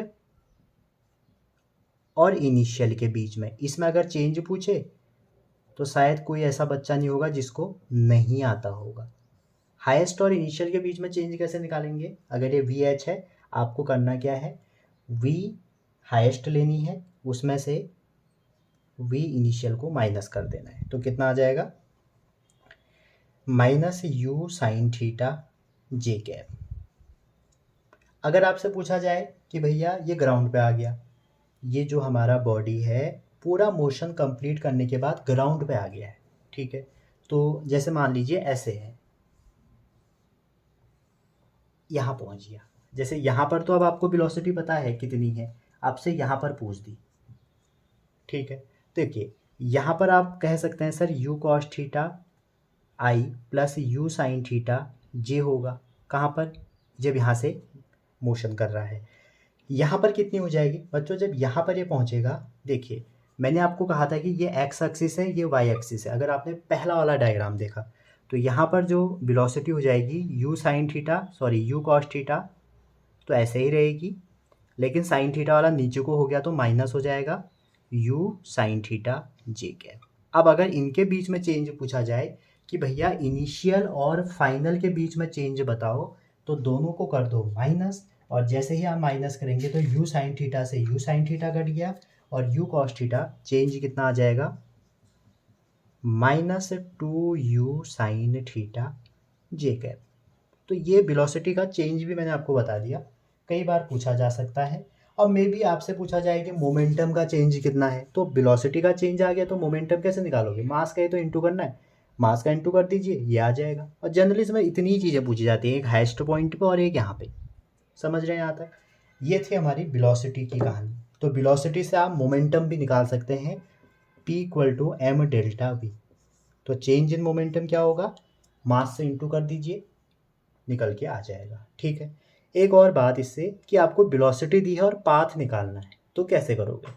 और इनिशियल के बीच में, इसमें अगर चेंज पूछे तो शायद कोई ऐसा बच्चा नहीं होगा जिसको नहीं आता होगा। हाईएस्ट और इनिशियल के बीच में चेंज कैसे निकालेंगे? अगर ये वी एच है, आपको करना क्या है, वी हाईएस्ट लेनी है, उसमें से वी इनिशियल को माइनस कर देना है। तो कितना आ जाएगा, minus you sine theta J cap. अगर आपसे पूछा जाए कि भैया ये ग्राउंड पे आ गया, ये जो हमारा बॉडी है पूरा मोशन कंप्लीट करने के बाद ग्राउंड पे आ गया है, ठीक है, तो जैसे मान लीजिए ऐसे है, यहाँ पहुँच गया। जैसे यहाँ पर तो अब आपको वेलोसिटी पता है कितनी है, आपसे यहाँ पर पूछ दी, ठीक है। देखिए यहाँ पर आप कह सकते हैं sir u cos theta i plus you sine theta j होगा। कहाँ पर, जब यहाँ से मोशन कर रहा है। यहाँ पर कितनी हो जाएगी बच्चों, जब यहाँ पर ये पहुँचेगा, देखिए मैंने आपको कहा था कि ये एक्स एक्सिस है, ये वाई एक्सिस है। अगर आपने पहला वाला डायग्राम देखा तो यहाँ पर जो वेलोसिटी हो जाएगी you sine theta, sorry you cos theta, तो ऐसे ही रहेगी, लेकिन साइन थीटा वाला नीचे को हो गया तो माइनस हो जाएगा you sine theta J cap. अब अगर इनके बीच में चेंज पूछा जाए कि भैया इनिशियल और फाइनल के बीच में चेंज बताओ, तो दोनों को कर दो माइनस, और जैसे ही आप माइनस करेंगे तो यू साइन थीटा से यू साइन थीटा कट गया और यू कॉस थीटा चेंज कितना आ जाएगा, minus two u sine theta जे कैप। तो ये वेलोसिटी का चेंज भी मैंने आपको बता दिया, कई बार पूछा जा सकता है। और मे भी आपसे पूछा जाए कि मोमेंटम का चेंज कितना है, तो वेलोसिटी का चेंज आ गया तो मोमेंटम कैसे निकालोगे, मास का ही तो इंटू करना है, मास का इंटू कर दीजिए, ये आ जाएगा। और जनरली इसमें इतनी ही चीज़ें पूछी जाती हैं, एक हाईएस्ट पॉइंट पे और एक यहाँ पे। समझ रहे हैं यहाँ तक? ये थी हमारी वेलोसिटी की कहानी। तो वेलोसिटी से आप मोमेंटम भी निकाल सकते हैं, P equal to M delta V. तो चेंज इन मोमेंटम क्या होगा, मास से इंटू कर दीजिए, निकल के आ जाएगा, ठीक है। एक और बात इससे कि आपको वेलोसिटी दी है और पाथ निकालना है, तो कैसे करोगे।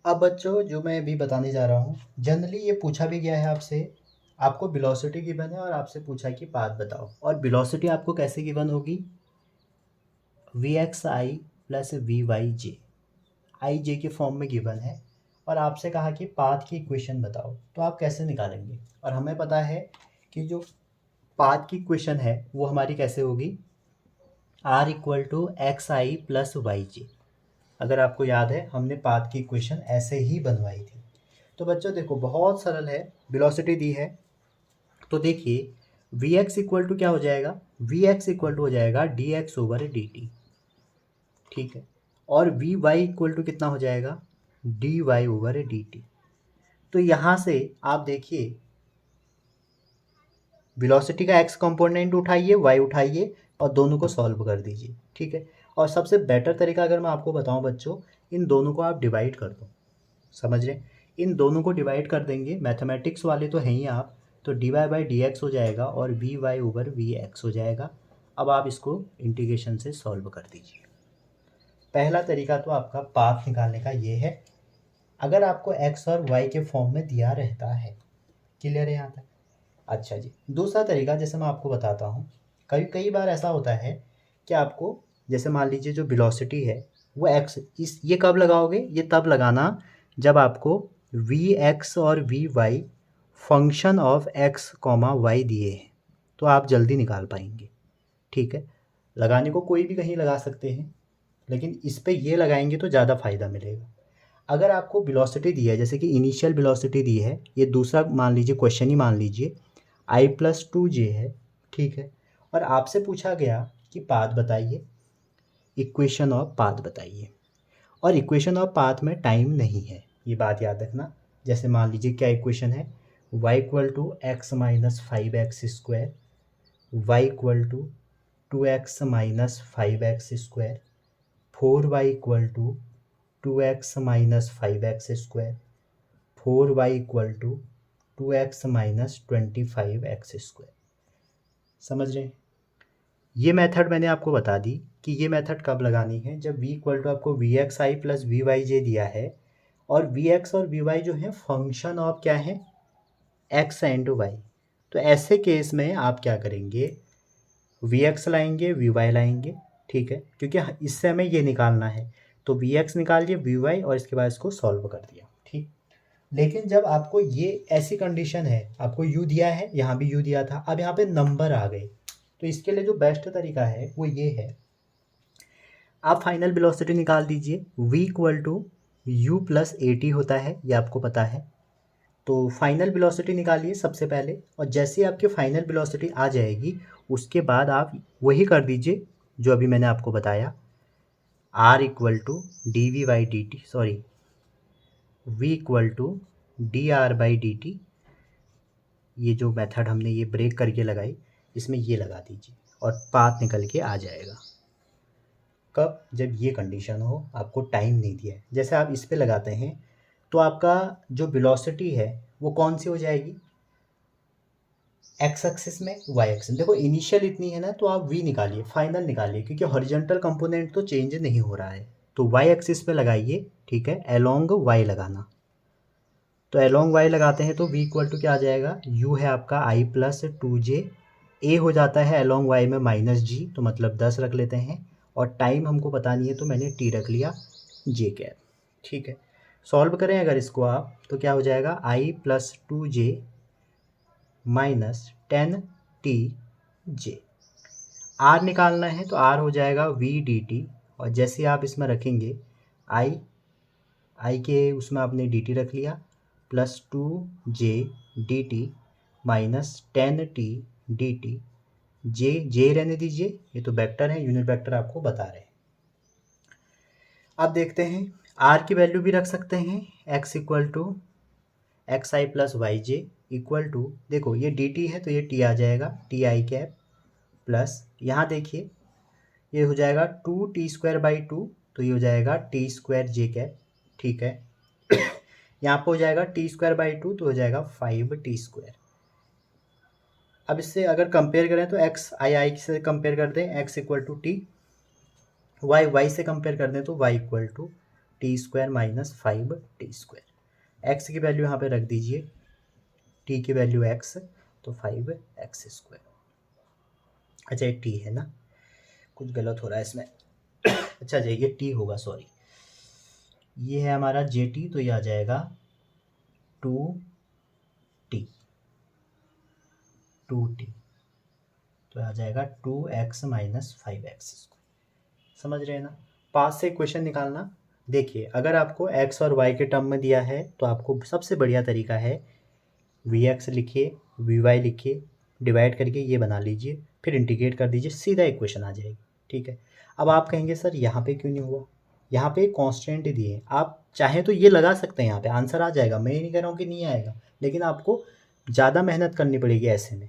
अब बच्चों जो मैं अभी बताने जा रहा हूँ, जनरली ये पूछा भी गया है आपसे, आपको वेलोसिटी गिवन है और आपसे पूछा कि पाथ बताओ, और वेलोसिटी आपको कैसे गिवन होगी, we x I plus we y j, i j के फॉर्म में गिवन है, और आपसे कहा कि पाथ की इक्वेशन बताओ, तो आप कैसे निकालेंगे। और हमें पता है कि जो पाथ की इक्वेशन है वो हमारी कैसे होगी, r equal to x I plus Y j. अगर आपको याद है हमने पाथ की इक्वेशन ऐसे ही बनवाई थी। तो बच्चों देखो बहुत सरल है, वेलोसिटी दी है, तो देखिए वी एक्स इक्वल टू क्या हो जाएगा, वी एक्स इक्वल टू हो जाएगा D x over D T, ठीक है, और वी वाई इक्वल टू कितना हो जाएगा, D Y over D T. तो यहाँ से आप देखिए वेलोसिटी का एक्स कंपोनेंट उठाइए, वाई उठाइए और दोनों को सॉल्व कर दीजिए, ठीक है। और सबसे बेटर तरीका अगर मैं आपको बताऊं बच्चों, इन दोनों को आप डिवाइड कर दो। समझ रहे, इन दोनों को डिवाइड कर देंगे, मैथमेटिक्स वाले तो हैं ही आप, तो D Y by D X हो जाएगा और we Y over V X हो जाएगा। अब आप इसको इंटीग्रेशन से सॉल्व कर दीजिए। पहला तरीका तो आपका पाथ निकालने का ये है, अगर आपको एक्स और वाई के फॉर्म में दिया रहता है। क्लियर है यहाँ तक? अच्छा जी, दूसरा तरीका जैसे मैं आपको बताता हूँ, कई कई बार ऐसा होता है कि आपको, जैसे मान लीजिए जो वेलोसिटी है वो एक्स, इस ये कब लगाओगे, ये तब लगाना जब आपको वी एक्स और we Y function of X comma Y दिए हैं, तो आप जल्दी निकाल पाएंगे, ठीक है। लगाने को कोई भी कहीं लगा सकते हैं, लेकिन इस पे ये लगाएंगे तो ज़्यादा फ़ायदा मिलेगा। अगर आपको वेलोसिटी दी है, जैसे कि इनिशियल वेलोसिटी दी है, ये दूसरा मान लीजिए क्वेश्चन ही मान लीजिए, आई प्लस टू जे है, ठीक है, और आपसे पूछा गया कि पाथ बताइए। इक्वेशन ऑफ पाथ बताइए। और इक्वेशन ऑफ पाथ में टाइम नहीं है, ये बात याद रखना। जैसे मान लीजिए क्या इक्वेशन है, y equal to X minus 5x², y equal to 2x minus 5x², 4y equal to 2x minus 5x², 4y equal to 2x minus 25x²। समझ रहे हैं? ये मेथड मैंने आपको बता दी कि ये मेथड कब लगानी है, जब v इक्वल टू आपको we x I plus we y j दिया है और वी एक्स और वी वाई जो है फंक्शन ऑफ क्या है, x एंड y। तो ऐसे केस में आप क्या करेंगे, वी एक्स लाएंगे वी वाई लाएंगे, ठीक है, क्योंकि इससे हमें ये निकालना है। तो वी एक्स निकाल दिए वी वाई और इसके बाद इसको सॉल्व कर दिया, ठीक। लेकिन जब आपको ये ऐसी कंडीशन है, आपको u दिया है, यहाँ भी u दिया था, अब यहाँ पे नंबर आ गए, तो इसके लिए जो बेस्ट तरीका है वो ये है, आप फाइनल वेलोसिटी निकाल दीजिए। v equal to U plus A T होता है, ये आपको पता है। तो फाइनल वेलोसिटी निकालिए सबसे पहले, और जैसे ही आपकी फाइनल वेलोसिटी आ जाएगी उसके बाद आप वही कर दीजिए जो अभी मैंने आपको बताया, r equal to D V by D T, sorry v equal to D R by D T. ये जो मेथड हमने ये ब्रेक करके लगाई, इसमें ये लगा दीजिए और पाथ निकल के आ जाएगा। कब, जब ये कंडीशन हो, आपको टाइम नहीं दिया है। जैसे आप इस पे लगाते हैं तो आपका जो वेलोसिटी है वो कौन सी हो जाएगी, एक्स एक्सिस में, वाई एक्सिस में। देखो इनिशियल इतनी है ना, तो आप v निकालिए, फाइनल निकालिए, क्योंकि हॉरिजॉन्टल कंपोनेंट तो चेंज नहीं हो रहा है। तो वाई एक्सिस पे लगाइए, ठीक है, अलोंग वाई लगाना। तो अलोंग वाई लगाते हैं तो v इक्वल टू क्या आ जाएगा, u है आपका i प्लस 2j, a हो जाता है अलोंग y में माइनस जी, तो मतलब 10 रख लेते हैं, और टाइम हमको पता नहीं है तो मैंने t रख लिया j कैप, ठीक है। सॉल्व करें अगर इसको आप, तो क्या हो जाएगा, i plus 2j minus 10t j। r निकालना है तो r हो जाएगा v dt, और जैसे आप इसमें रखेंगे i के उसमें आपने dt रख लिया, plus 2j dt minus 10t dt, जे रहने दीजिए, ये तो वेक्टर है, यूनिट वेक्टर आपको बता रहे हैं। अब देखते हैं, r की वैल्यू भी रख सकते हैं, x equal to x I plus Y J equal to, देखो ये dt है तो ये t आ जाएगा, टी आई कैप, प्लस यहाँ देखिए ये हो जाएगा 2t² बाई 2, तो ये हो जाएगा t² j कैप, ठीक है। यहाँ पर हो जाएगा t² बाई 2, तो हो जाएगा 5t²। अब इससे अगर कंपेयर करें तो x आई से कंपेयर कर दें, x equal to T, Y से कंपेयर कर दें तो y equal to t² minus 5t²। x की वैल्यू यहाँ पे रख दीजिए, t की वैल्यू x, तो 5x²। अच्छा ये t है ना, कुछ गलत हो रहा है इसमें। अच्छा ये t होगा, सॉरी, ये है हमारा j t, तो ये आ जाएगा 2t, तो आ जाएगा 2x माइनस 5x²। समझ रहे हैं ना? पास से इक्वेशन निकालना, देखिए अगर आपको x और y के टर्म में दिया है तो आपको सबसे बढ़िया तरीका है, vx लिखिए, vy लिखिए, डिवाइड करके ये बना लीजिए, फिर इंटीग्रेट कर दीजिए, सीधा इक्वेशन आ जाएगी, ठीक है। अब आप कहेंगे सर यहाँ पे क्यों नहीं हुआ, यहाँ पे कांस्टेंट दिए, आप चाहें तो ये लगा सकते हैं, यहाँ पे आंसर आ जाएगा, मैं ये नहीं कह रहा हूँ कि नहीं आएगा, लेकिन आपको ज़्यादा मेहनत करनी पड़ेगी ऐसे में।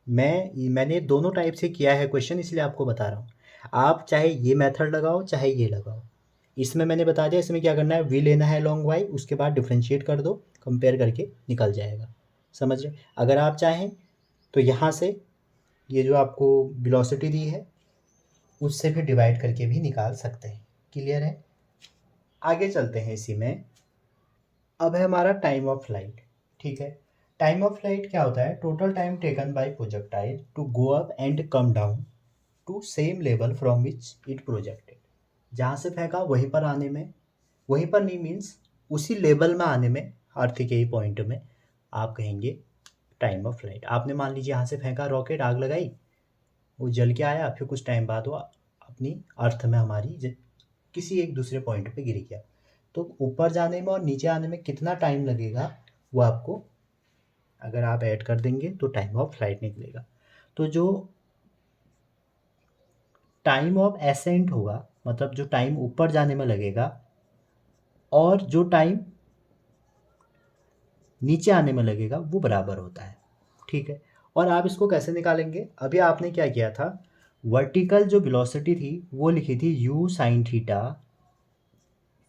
मैंने दोनों टाइप से किया है क्वेश्चन, इसलिए आपको बता रहा हूँ। आप चाहे ये मेथड लगाओ चाहे ये लगाओ, इसमें मैंने बता दिया, इसमें क्या करना है, v लेना है लॉन्ग y, उसके बाद डिफ्रेंशिएट कर दो, कंपेयर करके निकल जाएगा। समझ रहे? अगर आप चाहें तो यहाँ से ये जो आपको वेलोसिटी दी है उससे भी डिवाइड करके भी निकाल सकते हैं। क्लियर है? आगे चलते हैं इसी में। अब है हमारा टाइम ऑफ फ्लाइट, ठीक है। टाइम ऑफ फ्लाइट क्या होता है, total time taken by projectile to go up and come down to same level from which it projected. जहाँ से फेंका वहीं पर आने में, वहीं पर नहीं मीन्स उसी लेवल में आने में, अर्थ के ही पॉइंट में आप कहेंगे टाइम ऑफ फ्लाइट। आपने मान लीजिए यहाँ से फेंका रॉकेट, आग लगाई, वो जल के आया, फिर कुछ टाइम बाद वो अपनी अर्थ में हमारी किसी एक दूसरे पॉइंट पे गिर गया, तो ऊपर जाने में और नीचे आने में कितना टाइम लगेगा वो आपको अगर आप ऐड कर देंगे तो टाइम ऑफ फ्लाइट निकलेगा। तो जो टाइम ऑफ एसेंट होगा मतलब जो टाइम ऊपर जाने में लगेगा और जो टाइम नीचे आने में लगेगा वो बराबर होता है, ठीक है। और आप इसको कैसे निकालेंगे, अभी आपने क्या किया था, वर्टिकल जो वेलोसिटी थी वो लिखी थी u sine theta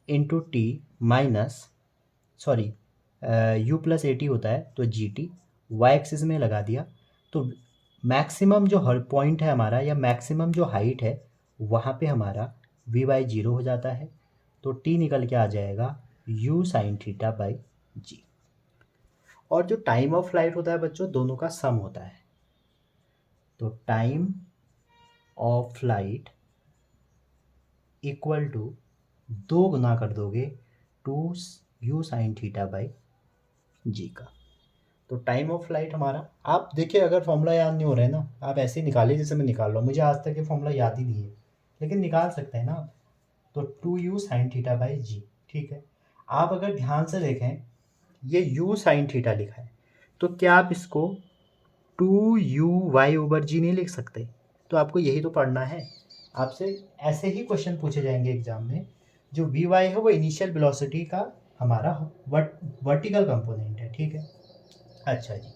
into T minus, sorry u plus A T होता है तो जी टी, वाई एक्सिस में लगा दिया। तो मैक्सिमम जो हर पॉइंट है हमारा या मैक्सिमम जो हाइट है वहाँ पे हमारा वी बाई जीरो हो जाता है, तो टी निकल के आ जाएगा u साइन थीटा बाई जी। और जो टाइम ऑफ फ्लाइट होता है बच्चों दोनों का सम होता है, तो time of flight equal to 2 गुना कर दोगे 2u साइन थीटा बाई जी का। तो टाइम ऑफ फ्लाइट हमारा, आप देखिए अगर फॉर्मूला याद नहीं हो रहा है ना, आप ऐसे ही निकालिए जैसे मैं निकाल रहा हूँ, मुझे आज तक ये फॉर्मूला याद ही नहीं है लेकिन निकाल सकते हैं ना आप। तो 2u साइन थीटा बाई जी, ठीक है। आप अगर ध्यान से देखें ये u साइन थीटा लिखा है, तो क्या आप इसको 2u ओवर जी नहीं लिख सकते? तो आपको यही तो पढ़ना है, आपसे ऐसे ही क्वेश्चन पूछे जाएंगे एग्जाम में। जो वी वाई है वो इनिशियल वेलोसिटी का हमारा वर्टिकल कंपोनेंट है, ठीक है। अच्छा जी,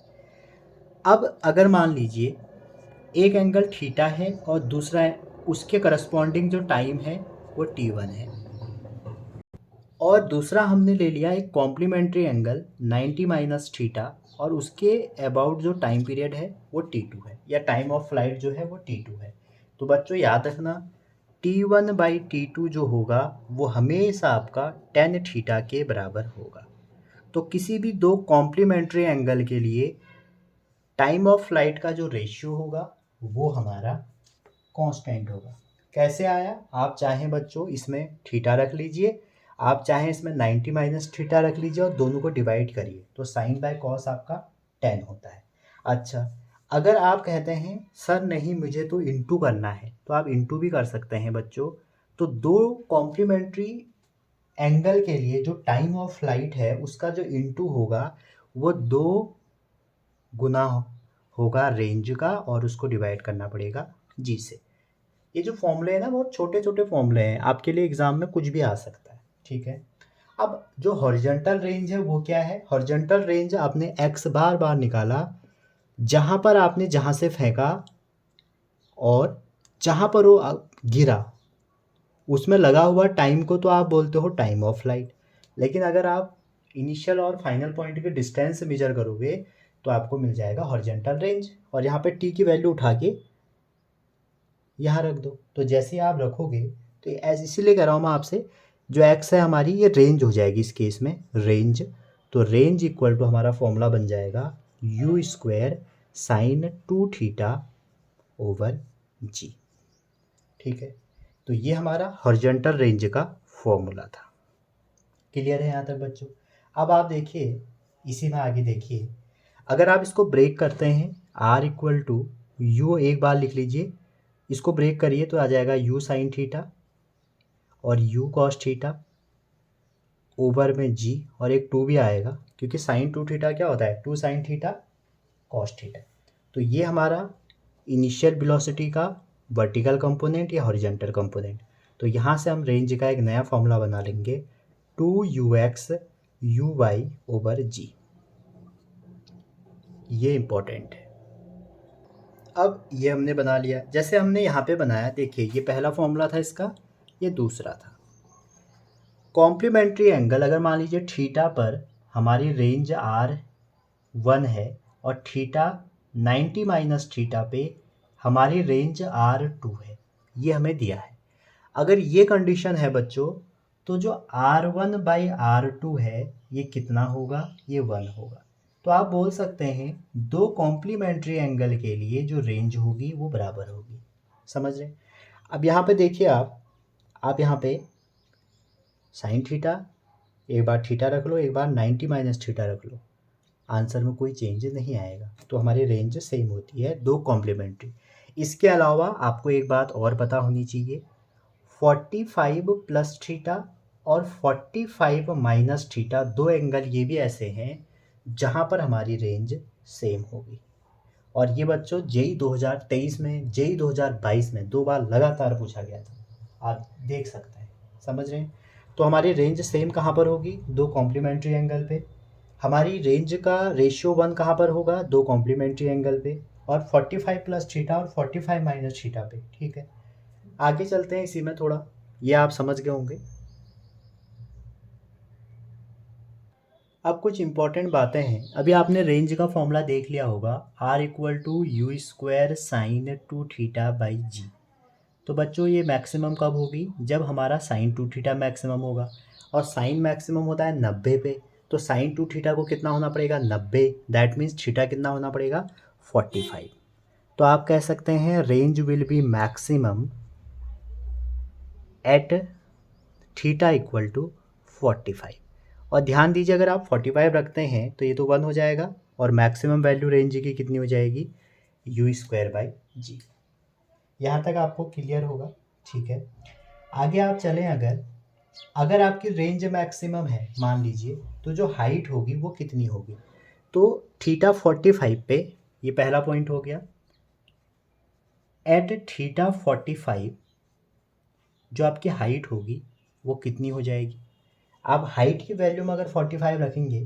अब अगर मान लीजिए एक एंगल थीटा है और दूसरा उसके करस्पॉन्डिंग जो टाइम है वो t1 है, और दूसरा हमने ले लिया एक कॉम्प्लीमेंट्री एंगल 90 माइनस थीटा और उसके अबाउट जो टाइम पीरियड है वो t2 है, या टाइम ऑफ फ्लाइट जो है वो t2 है। तो बच्चों याद रखना t1 बाई t2 जो होगा वो हमेशा आपका tan थीटा के बराबर होगा। तो किसी भी दो कॉम्प्लीमेंट्री एंगल के लिए टाइम ऑफ फ्लाइट का जो रेशियो होगा वो हमारा कांस्टेंट होगा। कैसे आया, आप चाहें बच्चों इसमें थीटा रख लीजिए, आप चाहें इसमें 90 माइनस थीटा रख लीजिए और दोनों को डिवाइड करिए, तो साइन बाय कॉस आपका 10 होता है। अच्छा, अगर आप कहते हैं सर नहीं मुझे तो इंटू करना है, तो आप इंटू भी कर सकते हैं बच्चों। तो दो कॉम्प्लीमेंट्री एंगल के लिए जो टाइम ऑफ फ्लाइट है उसका जो इंटू होगा वो 2 गुना होगा रेंज का, और उसको डिवाइड करना पड़ेगा जी से। ये जो फॉर्मूले हैं ना बहुत छोटे छोटे फॉर्मूले हैं, आपके लिए एग्जाम में कुछ भी आ सकता है, ठीक है। अब जो हॉरिजॉन्टल रेंज है वो क्या है, हॉरिजॉन्टल रेंज आपने एक्स बार बार निकाला, जहाँ पर आपने जहाँ से फेंका और जहाँ पर वो गिरा उसमें लगा हुआ टाइम को तो आप बोलते हो टाइम ऑफ फ्लाइट। लेकिन अगर आप इनिशियल और फाइनल पॉइंट के डिस्टेंस मेजर करोगे तो आपको मिल जाएगा हॉरिजॉन्टल रेंज, और यहाँ पे टी की वैल्यू उठा के यहाँ रख दो। तो जैसे आप रखोगे तो ऐसे, इसीलिए कह रहा हूँ मैं आपसे, जो एक्स है हमारी ये रेंज हो जाएगी इस केस में रेंज। तो रेंज इक्वल टू हमारा फॉर्मूला बन जाएगा u square sine 2 theta over g, ठीक है। तो ये हमारा हॉरिजॉन्टल रेंज का फॉर्मूला था। क्लियर है यहाँ तक बच्चों? अब आप देखिए इसी में आगे देखिए, अगर आप इसको ब्रेक करते हैं r इक्वल टू यू, एक बार लिख लीजिए, इसको ब्रेक करिए तो आ जाएगा u साइन थीटा और u कॉस थीटा ओवर में g, और एक 2 भी आएगा क्योंकि साइन 2 थीटा क्या होता है 2 साइन थीटा कॉस थीटा। तो ये हमारा इनिशियल वेलोसिटी का वर्टिकल कंपोनेंट या हॉरिजॉन्टल कंपोनेंट। तो यहाँ से हम रेंज का एक नया फॉर्मूला बना लेंगे 2ux uy ओवर g, ये इम्पोर्टेंट है। अब ये हमने बना लिया, जैसे हमने यहाँ पे बनाया, देखिए ये पहला फॉर्मूला था इसका, ये दूसरा था। कॉम्प्लीमेंट्री एंगल अगर मान लीजिए थीटा पर हमारी रेंज r1 है और थीटा 90 माइनस थीटा पे हमारी रेंज r2 है, ये हमें दिया है। अगर ये कंडीशन है बच्चों तो जो r1 बाई r2 है ये कितना होगा, ये 1 होगा। तो आप बोल सकते हैं दो कॉम्प्लीमेंट्री एंगल के लिए जो रेंज होगी वो बराबर होगी। समझ रहे? अब यहाँ पे देखिए आप यहाँ पे साइन थीटा, एक बार थीटा रख लो, एक बार 90 माइनस थीटा रख लो, आंसर में कोई चेंज नहीं आएगा। तो हमारी रेंज सेम होती है दो कॉम्प्लीमेंट्री। इसके अलावा आपको एक बात और पता होनी चाहिए, 45 प्लस थीटा और 45 माइनस थीटा दो एंगल ये भी ऐसे हैं जहाँ पर हमारी रेंज सेम होगी। और ये बच्चों जेई 2023 में जेई 2022 में 2 बार लगातार पूछा गया था। आप देख सकते हैं, समझ रहे हैं। तो हमारी रेंज सेम कहाँ पर होगी, दो कॉम्प्लीमेंट्री एंगल पे। हमारी रेंज का रेशियो 1 कहाँ पर होगा, दो कॉम्प्लीमेंट्री एंगल पे, और 45 प्लस थीटा और 45 माइनस थीटा पे। ठीक है, आगे चलते हैं इसी में थोड़ा, ये आप समझ गए होंगे। अब कुछ इंपॉर्टेंट बातें हैं। अभी आपने रेंज का फॉर्मूला देख लिया होगा, r equal to you square sine 2 theta by g. तो बच्चों ये मैक्सिमम कब होगी, जब हमारा साइन 2 थीटा मैक्सिमम होगा, और साइन मैक्सिमम होता है 90 पे। तो साइन 2 थीटा को कितना होना पड़ेगा, 90। दैट मीन्स थीटा कितना होना पड़ेगा, 45। तो आप कह सकते हैं range will be maximum at theta equal to 45। और ध्यान दीजिए, अगर आप 45 रखते हैं तो ये तो 1 हो जाएगा, और मैक्सिमम वैल्यू रेंज की कितनी हो जाएगी, यू स्क्वायर बाई जी। यहाँ तक आपको क्लियर होगा, ठीक है। आगे आप चलें, अगर अगर आपकी रेंज मैक्सिमम है मान लीजिए, तो जो हाइट होगी वो कितनी होगी, तो थीटा 45 पे, ये पहला पॉइंट हो गया। एट थीटा 45 जो आपकी हाइट होगी वो कितनी हो जाएगी। आप हाइट की वैल्यू में अगर 45 रखेंगे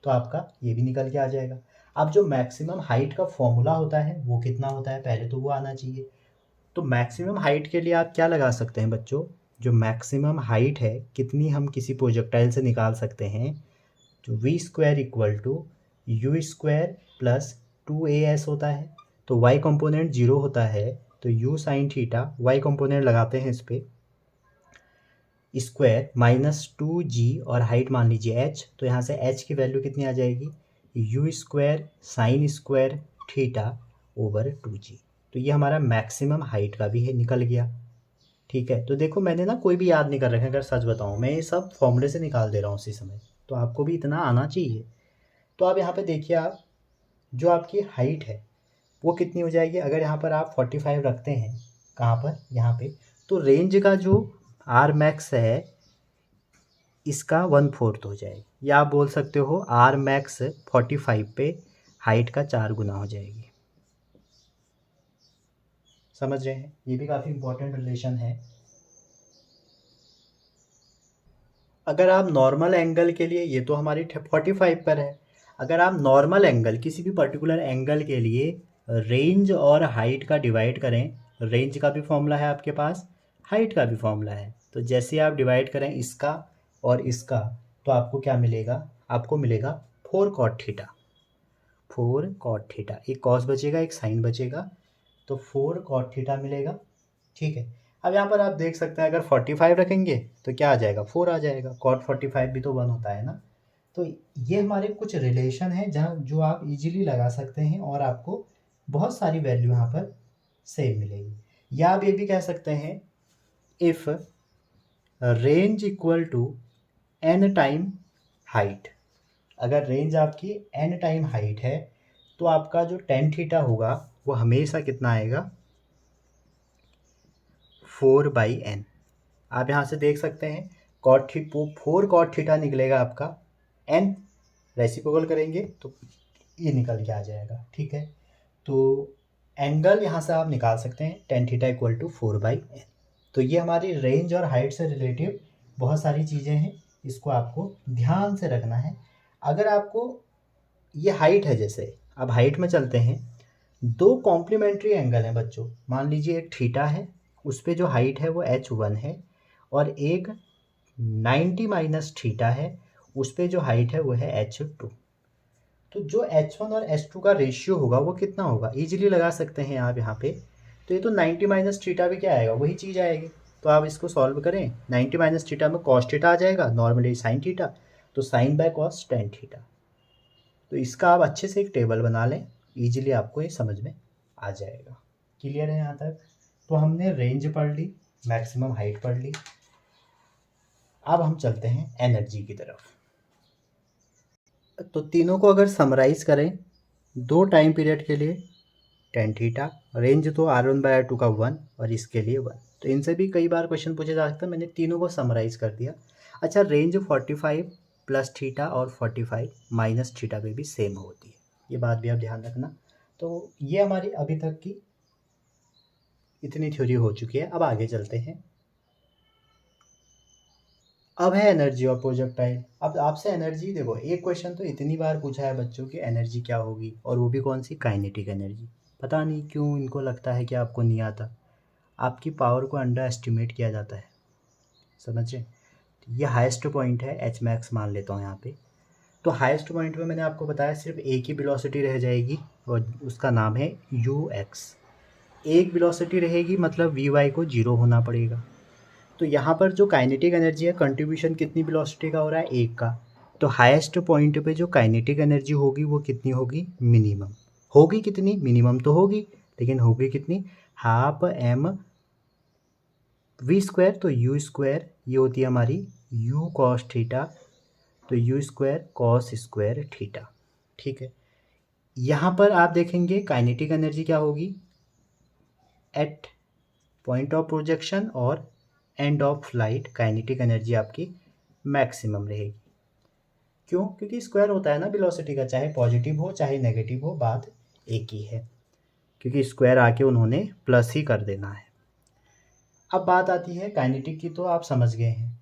तो आपका ये भी निकल के आ जाएगा। अब जो मैक्सिमम हाइट का फॉर्मूला होता है वो कितना होता है, पहले तो वो आना चाहिए। तो मैक्सिमम हाइट के लिए आप क्या लगा सकते हैं बच्चों, जो मैक्सिमम हाइट है कितनी हम किसी प्रोजेक्टाइल से निकाल सकते हैं, जो V square equal to you square plus 2as होता है। तो y कंपोनेंट 0 होता है, तो u sine theta y component लगाते हैं इस पर, स्क्वायर माइनस 2g, और हाइट मान लीजिए h, तो यहाँ से h की वैल्यू कितनी आ जाएगी, you square sine square theta over 2g। तो ये हमारा मैक्सिमम हाइट का भी है, निकल गया। ठीक है, तो देखो मैंने ना कोई भी याद नहीं कर रखा, अगर सच बताऊँ मैं ये सब फॉर्मूले से निकाल दे रहा हूँ उसी समय, तो आपको भी इतना आना चाहिए। तो आप यहाँ पे देखिए, आप जो आपकी हाइट है वो कितनी हो जाएगी, अगर यहाँ पर आप 45 रखते हैं, कहाँ पर, यहाँ पे, तो रेंज का जो आर मैक्स है इसका 1/4 हो जाएगी, या आप बोल सकते हो आर मैक्स 45 पे हाइट का 4 गुना हो जाएगी। समझ रहे हैं, ये भी काफ़ी इंपॉर्टेंट रिलेशन है। अगर आप नॉर्मल एंगल के लिए, ये तो हमारी 45 पर है, अगर आप नॉर्मल एंगल किसी भी पर्टिकुलर एंगल के लिए रेंज और हाइट का डिवाइड करें, रेंज का भी फॉर्मूला है आपके पास, हाइट का भी फॉर्मूला है, तो जैसे आप डिवाइड करें इसका और इसका, तो आपको क्या मिलेगा, आपको मिलेगा 4 कॉट थीटा। 4 कॉट थीटा, एक कॉस बचेगा एक साइन बचेगा, तो 4 कॉट थीटा मिलेगा। ठीक है, अब यहाँ पर आप देख सकते हैं, अगर 45 रखेंगे तो क्या आ जाएगा, 4 आ जाएगा, कॉट 45 भी तो 1 होता है ना। तो ये हमारे कुछ रिलेशन है जहाँ जो आप इजीली लगा सकते हैं, और आपको बहुत सारी वैल्यू यहाँ पर सेम मिलेगी। या आप ये भी कह सकते हैं, if range equal to N time height, अगर रेंज आपकी एन टाइम हाइट है, तो आपका जो टेन थीटा होगा वो हमेशा कितना आएगा, 4/n। आप यहाँ से देख सकते हैं, फोर कॉट थीटा निकलेगा आपका, एन रेसिप्रोकल करेंगे तो ये निकल के आ जाएगा। ठीक है, तो एंगल यहाँ से आप निकाल सकते हैं, tan theta equal to 4/n। तो ये हमारी रेंज और हाइट से रिलेटिव बहुत सारी चीज़ें हैं, इसको आपको ध्यान से रखना है। अगर आपको ये हाइट है, जैसे अब हाइट में चलते हैं, दो कॉम्प्लीमेंट्री एंगल हैं बच्चों, मान लीजिए एक थीटा है, उस पर जो हाइट है वो h1 है, और एक 90 माइनस थीटा है, उस पर जो हाइट है वो है h2। तो जो h1 और h2 का रेशियो होगा वो कितना होगा, इजीली लगा सकते हैं आप यहाँ पे। तो ये तो 90 माइनस थीटा भी क्या आएगा, वही चीज़ आएगी। तो आप इसको सॉल्व करें, 90 माइनस थीटा में कॉस थीटा आ जाएगा, नॉर्मली साइन थीटा, तो sine by cos tan theta. तो इसका आप अच्छे से एक टेबल बना लें, इजीली आपको ये समझ में आ जाएगा। क्लियर है यहाँ तक। तो हमने रेंज पढ़ ली, मैक्सिमम हाइट पढ़ ली। अब हम चलते हैं एनर्जी की तरफ। तो तीनों को अगर समराइज करें, दो टाइम पीरियड के लिए टेन थीटा, रेंज तो r1/r2 का 1 और इसके लिए 1, तो इनसे भी कई बार क्वेश्चन पूछे जा सकते हैं, मैंने तीनों को समराइज कर दिया। अच्छा, रेंज 45 प्लस थीटा और 45 माइनस थीटा पे भी सेम होती है, ये बात भी आप ध्यान रखना। तो ये हमारी अभी तक की इतनी थ्योरी हो चुकी है। अब आगे चलते हैं, अब है एनर्जी ऑफ प्रोजेक्टाइल। अब आपसे एनर्जी देखो, एक क्वेश्चन तो इतनी बार पूछा है बच्चों की एनर्जी क्या होगी, और वो भी कौन सी, काइनेटिक एनर्जी। पता नहीं क्यों इनको लगता है कि आपको नहीं आता। आपकी पावर को अंडर एस्टिमेट किया जाता है, समझे। ये हाईएस्ट पॉइंट है, एच मैक्स मान लेता हूँ यहाँ पे। तो हाईएस्ट पॉइंट पे मैंने आपको बताया सिर्फ एक ही वेलोसिटी रह जाएगी, और उसका नाम है यू एक्स। एक वेलोसिटी रहेगी, मतलब वी वाई को जीरो होना पड़ेगा। तो यहाँ पर जो काइनेटिक एनर्जी है, कंट्रीब्यूशन कितनी वेलोसिटी का हो रहा है, एक का। तो हाईएस्ट पॉइंट पे जो काइनेटिक एनर्जी होगी वो कितनी होगी, मिनिमम होगी। कितनी, मिनिमम तो होगी, लेकिन होगी कितनी, हाफ एम वी स्क्वायर। तो यू स्क्वायर ये होती है हमारी यू कॉस थीटा, तो you square cos square theta. ठीक है, यहाँ पर आप देखेंगे काइनेटिक एनर्जी क्या होगी, एट पॉइंट ऑफ प्रोजेक्शन और end of flight kinetic energy आपकी मैक्सिमम रहेगी। क्यों, क्योंकि स्क्वायर होता है ना वेलोसिटी का, चाहे पॉजिटिव हो चाहे नेगेटिव हो, बात एक ही है, क्योंकि स्क्वायर आके उन्होंने प्लस ही कर देना है। अब बात आती है काइनेटिक की, तो आप समझ गए हैं।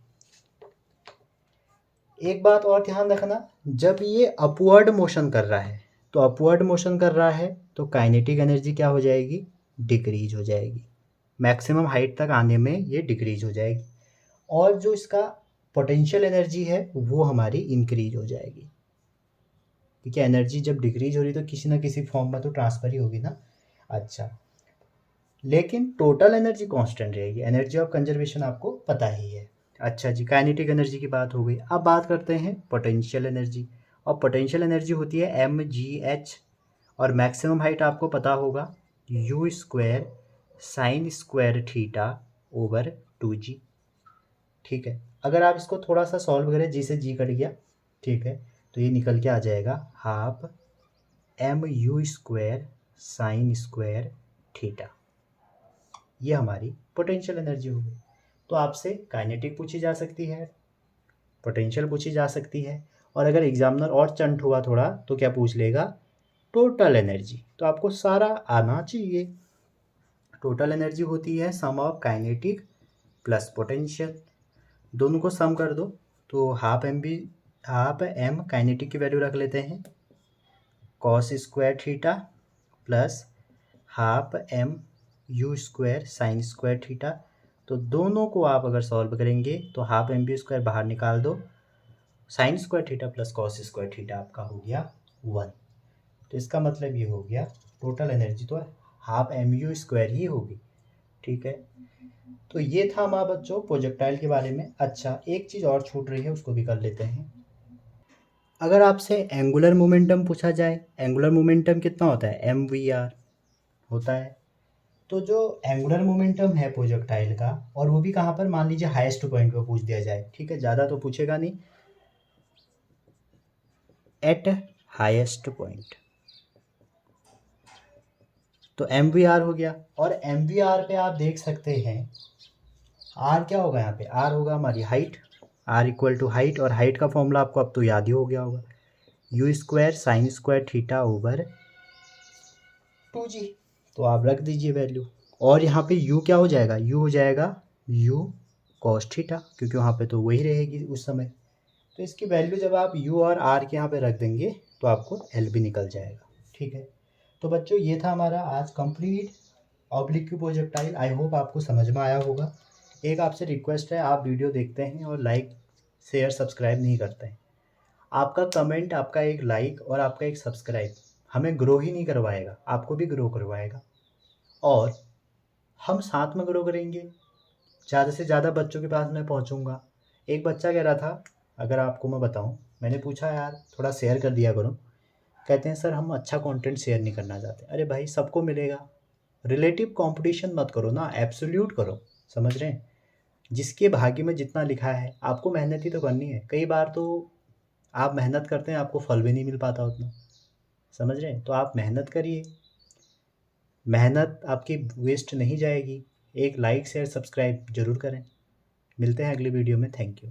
एक बात और ध्यान रखना, जब ये अपवर्ड मोशन कर रहा है, तो अपवर्ड मोशन कर रहा है तो काइनेटिक एनर्जी क्या हो जाएगी, डिक्रीज हो जाएगी। मैक्सिमम हाइट तक आने में ये डिक्रीज हो जाएगी, और जो इसका पोटेंशियल एनर्जी है वो हमारी इंक्रीज हो जाएगी, क्योंकि एनर्जी जब डिक्रीज हो रही तो किसी ना किसी फॉर्म में तो ट्रांसफर ही होगी ना। अच्छा, लेकिन टोटल एनर्जी कांस्टेंट रहेगी। एनर्जी ऑफ कंजर्वेशन आपको पता ही है। अच्छा जी, काइनेटिक एनर्जी की बात हो गई। अब बात करते हैं पोटेंशियल एनर्जी, और पोटेंशियल एनर्जी होती है एम जी एच, और मैक्सिमम हाइट आपको पता होगा U square sine square theta over 2g। ठीक है, अगर आप इसको थोड़ा सा सॉल्व करें, जी से जी कट गया, ठीक है, तो ये निकल के आ जाएगा half M U square sine square theta. ये हमारी पोटेंशियल एनर्जी होगी। तो आपसे काइनेटिक पूछी जा सकती है, पोटेंशियल पूछी जा सकती है, और अगर एग्जामिनर और चंट हुआ थोड़ा तो क्या पूछ लेगा, टोटल एनर्जी। तो आपको सारा आना चाहिए। टोटल एनर्जी होती है sum of kinetic plus potential, दोनों को सम कर दो, तो हाफ एम काइनेटिक की वैल्यू रख लेते हैं cos square theta, plus half M U square sine square theta. तो दोनों को आप अगर सॉल्व करेंगे तो हाफ एम बी स्क्वायर बाहर निकाल दो, sign square theta plus cos square theta आपका हो गया 1। तो इसका मतलब ये हो गया टोटल एनर्जी तो हाफ एम यू स्क्वायर ही होगी। ठीक है, तो ये था हमारा बच्चों प्रोजेक्टाइल के बारे में। अच्छा, एक चीज़ और छूट रही है, उसको भी कर लेते हैं। अगर आपसे एंगुलर मोमेंटम पूछा जाए, एंगुलर मोमेंटम कितना होता है, एम वी आर होता है। तो जो एंगुलर मोमेंटम है प्रोजेक्टाइल का, और वो भी कहाँ पर, मान लीजिए हाईएस्ट पॉइंट पे पूछ दिया जाए, ठीक है, ज़्यादा तो पूछेगा नहीं, एट हाईएस्ट पॉइंट, तो एम वी आर हो गया। और एम वी आर पे आप देख सकते हैं आर क्या होगा, यहाँ पे आर होगा हमारी height, R equal to height, और हाइट का फॉर्मूला आपको अब तो याद ही हो गया होगा, U square sine square theta over 2g। तो आप रख दीजिए वैल्यू, और यहाँ पे u क्या हो जाएगा, u हो जाएगा u cos थीटा, क्योंकि वहाँ पे तो वही रहेगी उस समय। तो इसकी वैल्यू जब आप u और r के यहाँ पे रख देंगे तो आपको l भी निकल जाएगा। ठीक है, तो बच्चों ये था हमारा आज complete oblique projectile. I hope आपको समझ में आया होगा। एक आपसे रिक्वेस्ट है, आप वीडियो देखते हैं और लाइक शेयर सब्सक्राइब नहीं करते हैं। आपका कमेंट, आपका एक लाइक और आपका एक सब्सक्राइब हमें ग्रो ही नहीं करवाएगा, आपको भी ग्रो करवाएगा, और हम साथ में ग्रो करेंगे। ज़्यादा से ज़्यादा बच्चों के पास मैं पहुंचूंगा। एक बच्चा कह रहा था, अगर आपको मैं बताऊं, मैंने पूछा यार थोड़ा शेयर कर दिया करो, कहते हैं सर हम अच्छा कंटेंट शेयर नहीं करना चाहते। अरे भाई, सबको मिलेगा, रिलेटिव कंपटीशन मत करो ना, एब्सोल्यूट करो। समझ रहे हैं, जिसके भाग्य में जितना लिखा है, आपको मेहनत ही तो करनी है। कई बार तो आप मेहनत करते हैं, आपको फल भी नहीं मिल पाता उतना। समझ रहे हैं, तो आप मेहनत करिए, मेहनत आपकी वेस्ट नहीं जाएगी। एक लाइक शेयर सब्सक्राइब जरूर करें। मिलते हैं अगली वीडियो में। Thank you.